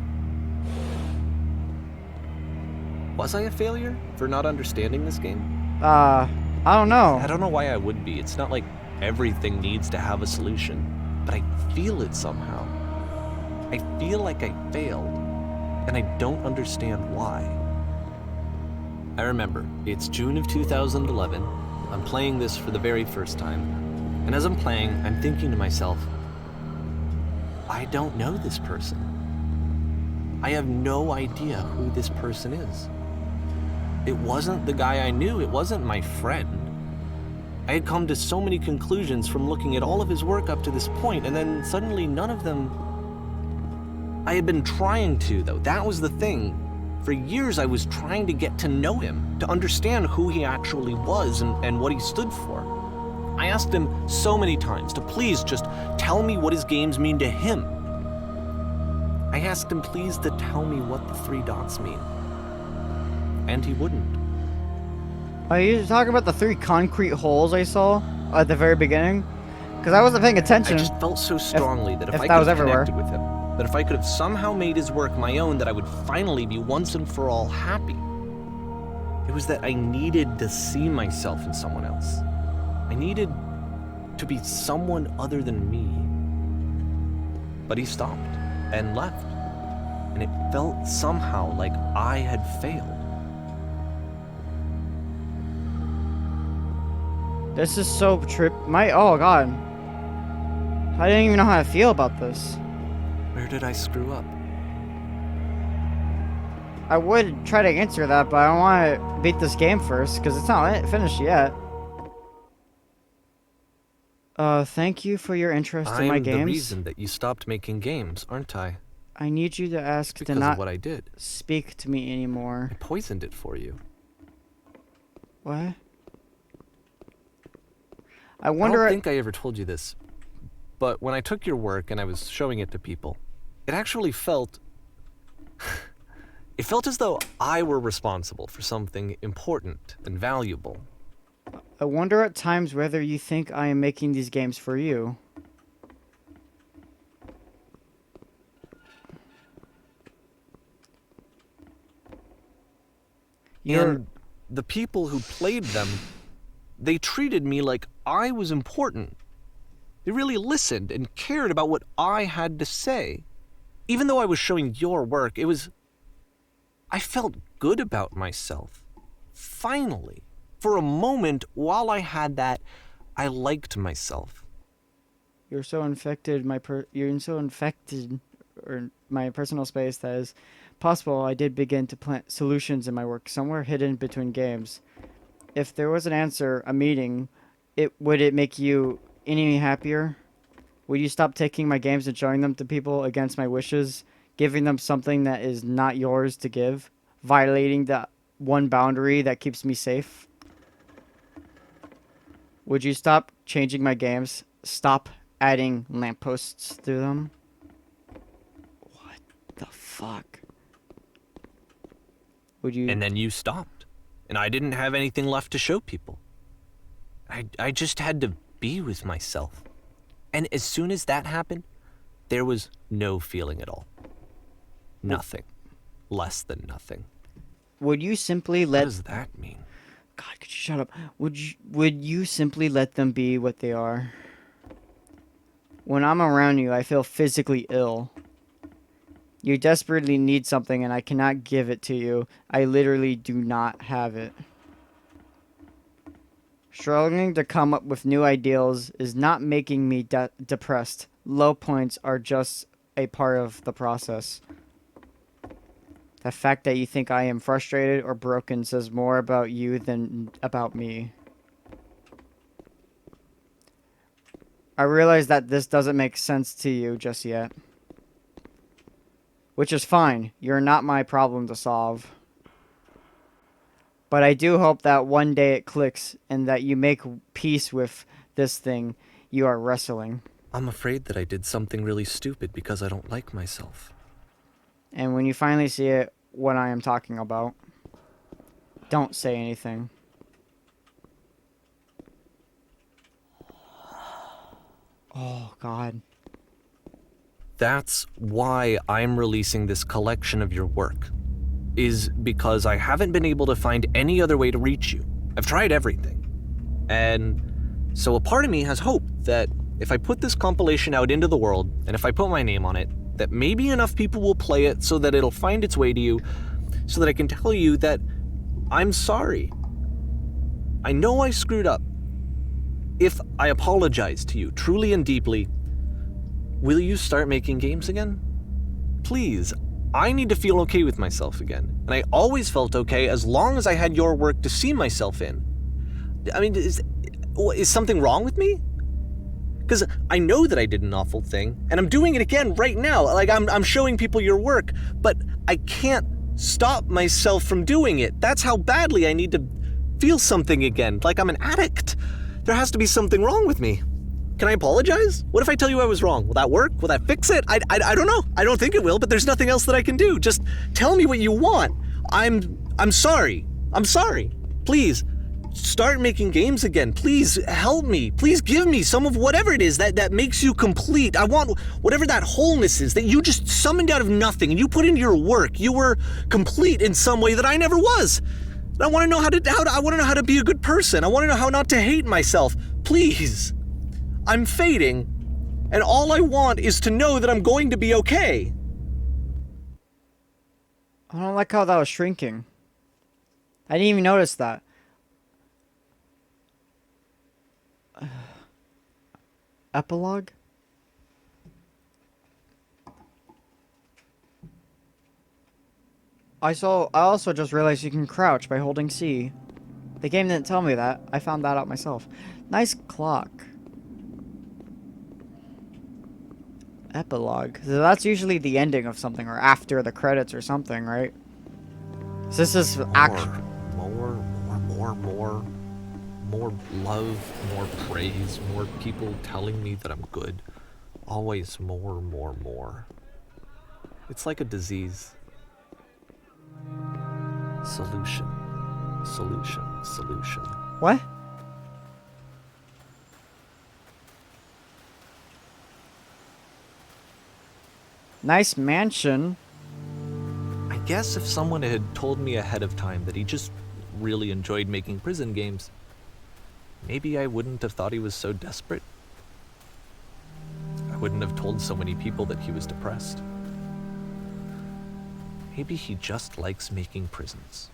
Was I a failure for not understanding this game? I don't know. I don't know why I would be. It's not like everything needs to have a solution, but I feel it somehow. I feel like I failed, and I don't understand why. I remember, it's June of 2011. I'm playing this for the very first time, and as I'm playing, I'm thinking to myself, I don't know this person. I have no idea who this person is. It wasn't the guy I knew, it wasn't my friend. I had come to so many conclusions from looking at all of his work up to this point, and then suddenly none of them... I had been trying to, though. That was the thing. For years, I was trying to get to know him, to understand who he actually was and what he stood for. I asked him so many times to please just tell me what his games mean to him. I asked him please to tell me what the 3 dots mean. And he wouldn't. Are you talking about the 3 concrete holes I saw at the very beginning? Because I wasn't paying I attention. just felt so strongly that if if I that could was have everywhere. connected with him, that if I could have somehow made his work my own, that I would finally be once and for all happy. It was that I needed to see myself in someone else. I needed to be someone other than me. But he stopped and left, and it felt somehow like I had failed. This is so oh god. I didn't even know how to feel about this. Where did I screw up? I would try to answer that, but I want to beat this game first, because it's not finished yet. Thank you for your interest in my I'm the games. reason that you stopped making games, aren't I? I need you to ask Because to not of what I did. speak to me anymore. I poisoned it for you. What? I I wonder. don't think I ever told you this, but when I took your work and I was showing it to people, it actually felt... it felt as though I were responsible for something important and valuable. I wonder at times whether you think I am making these games for you. And the people who played them, they treated me like I was important. They really listened and cared about what I had to say. Even though I was showing your work, I felt good about myself. Finally. For a moment, while I had that, I liked myself. You're so infected, or my personal space that is possible. I did begin to plant solutions in my work, somewhere hidden between games. If there was an answer, a meeting, would it make you any happier? Would you stop taking my games and showing them to people against my wishes, giving them something that is not yours to give, violating the one boundary that keeps me safe? Would you stop changing my games? Stop adding lampposts to them? What the fuck? Would you... And then you stopped. And I didn't have anything left to show people. I just had to be with myself. And as soon as that happened, there was no feeling at all. Nothing. Less than nothing. Would you simply What let... does that mean? God, could you shut up? Would you simply let them be what they are? When I'm around you, I feel physically ill. You desperately need something and I cannot give it to you. I literally do not have it. Struggling to come up with new ideals is not making me depressed. Low points are just a part of the process. The fact that you think I am frustrated or broken says more about you than about me. I realize that this doesn't make sense to you just yet. Which is fine. You're not my problem to solve. But I do hope that one day it clicks and that you make peace with this thing you are wrestling. I'm afraid that I did something really stupid because I don't like myself. And when you finally see it, what I am talking about, don't say anything. Oh, God. That's why I'm releasing this collection of your work. Is because I haven't been able to find any other way to reach you. I've tried everything. And so a part of me has hope that if I put this compilation out into the world, and if I put my name on it, that maybe enough people will play it so that it'll find its way to you, so that I can tell you that I'm sorry. I know I screwed up. If I apologize to you truly and deeply, will you start making games again? Please, I need to feel okay with myself again. And I always felt okay as long as I had your work to see myself in. I mean, is something wrong with me? Because I know that I did an awful thing, and I'm doing it again right now. Like, I'm showing people your work, but I can't stop myself from doing it. That's how badly I need to feel something again, like I'm an addict. There has to be something wrong with me. Can I apologize? What if I tell you I was wrong? Will that work? Will that fix it? I don't know. I don't think it will, but there's nothing else that I can do. Just tell me what you want. I'm sorry. I'm sorry. Please, start making games again. Please help me. Please give me some of whatever it is that makes you complete. I want whatever that wholeness is that you just summoned out of nothing and you put into your work. You were complete in some way that I never was. And I want to know how to be a good person. I want to know how not to hate myself. Please. I'm fading, and all I want is to know that I'm going to be okay. I don't like how that was shrinking. I didn't even notice that. Epilogue? I also just realized you can crouch by holding C. The game didn't tell me that. I found that out myself. Nice clock. Epilogue. So that's usually the ending of something, or after the credits or something, right? So this is actually more love, more praise, more people telling me that I'm good. Always more. It's like a disease. Solution. what? Nice mansion. I guess if someone had told me ahead of time that he just really enjoyed making prison games, maybe I wouldn't have thought he was so desperate. I wouldn't have told so many people that he was depressed. Maybe he just likes making prisons.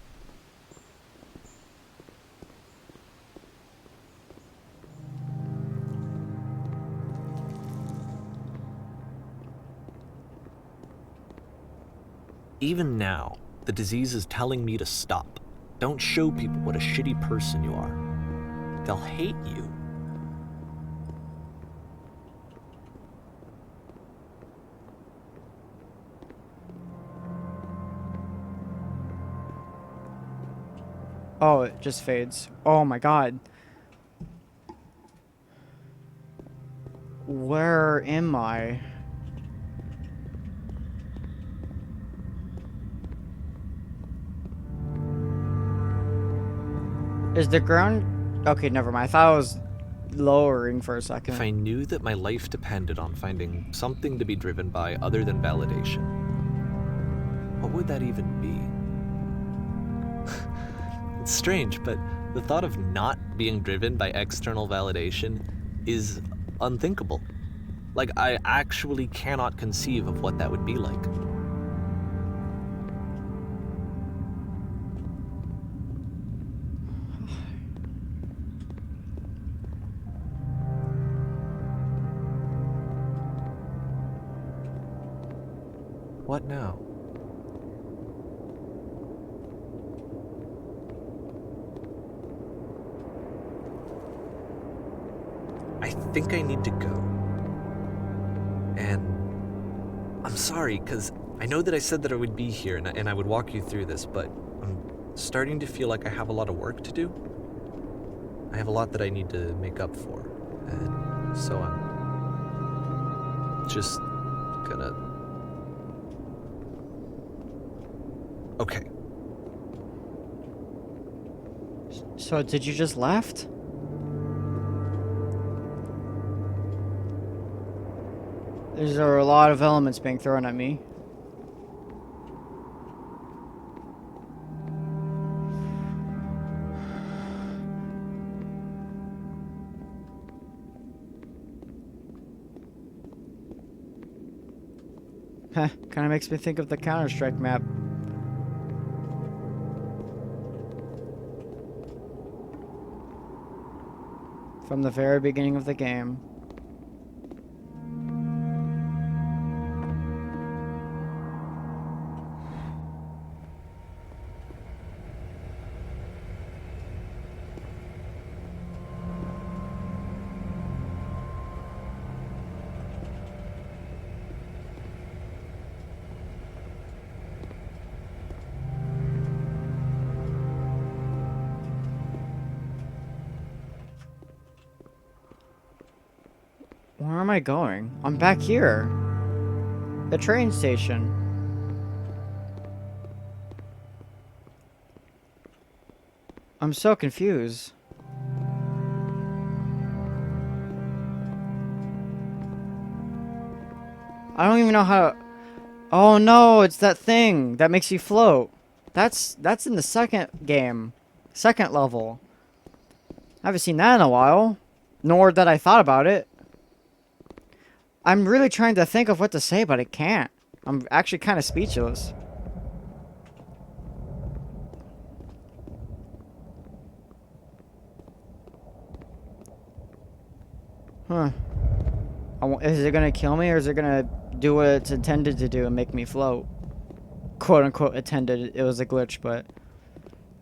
Even now, the disease is telling me to stop. Don't show people what a shitty person you are. They'll hate you. Oh, it just fades. Oh my god. Where am I? Is the ground... Okay, never mind. I thought I was lowering for a second. If I knew that my life depended on finding something to be driven by other than validation, what would that even be? It's strange, but the thought of not being driven by external validation is unthinkable. Like, I actually cannot conceive of what that would be like. What now? I think I need to go. And I'm sorry, because I know that I said that I would be here and I would walk you through this, but I'm starting to feel like I have a lot of work to do. I have a lot that I need to make up for. And so I'm just gonna... Okay. So, did you just left? There's a lot of elements being thrown at me. Heh, kinda makes me think of the Counter-Strike map. From the very beginning of the game. Where am I going? I'm back here. The train station. I'm so confused. I don't even know how to... Oh no, it's that thing that makes you float. That's in the second game. Second level. I haven't seen that in a while. Nor that I thought about it. I'm really trying to think of what to say, but I can't. I'm actually kind of speechless. Huh. Is it gonna kill me, or is it gonna do what it's intended to do and make me float? Quote unquote intended. It was a glitch, but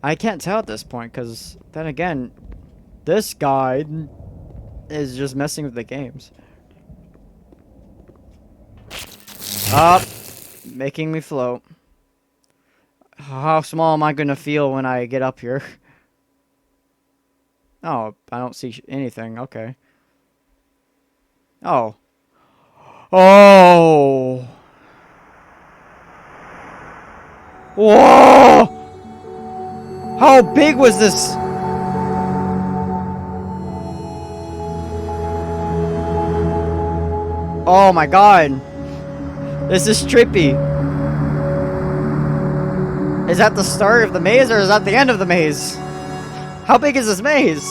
I can't tell at this point, because then again, this guy is just messing with the games. Up, making me float. How small am I gonna feel when I get up here? Oh, I don't see anything. Okay. Oh. Oh. Whoa! How big was this? Oh my god. This is trippy. Is that the start of the maze, or is that the end of the maze? How big is this maze?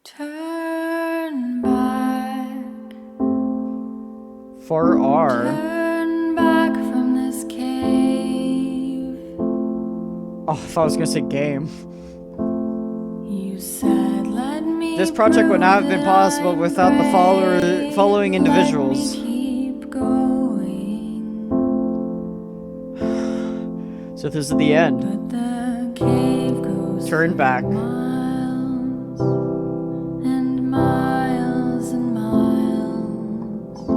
Turn back. For R. Turn back from this cave. Oh, I thought I was gonna say game. You said let me. This project would not have been possible without the following individuals. Keep going. So this is the end. But the cave goes Turn back. miles and miles and miles.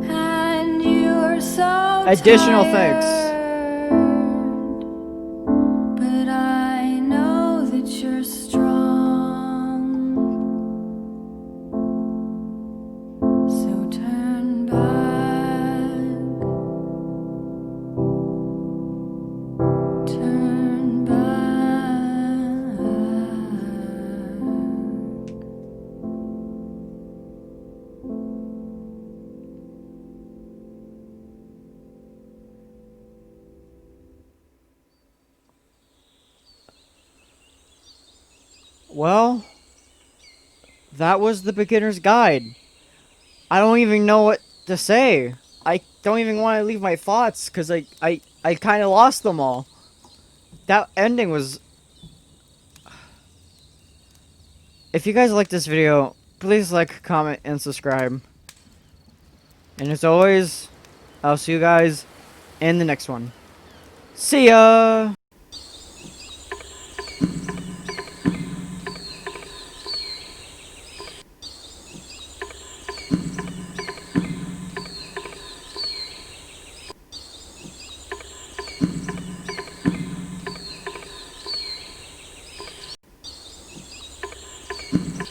And you're so Additional tired. thanks. But I know that you're strong. So turn back. Turn back. Well, that was the beginner's guide. I don't even know what to say. I don't even want to leave my thoughts because I kind of lost them all. That ending was... If you guys like this video, please like, comment, and subscribe. And as always, I'll see you guys in the next one. See ya!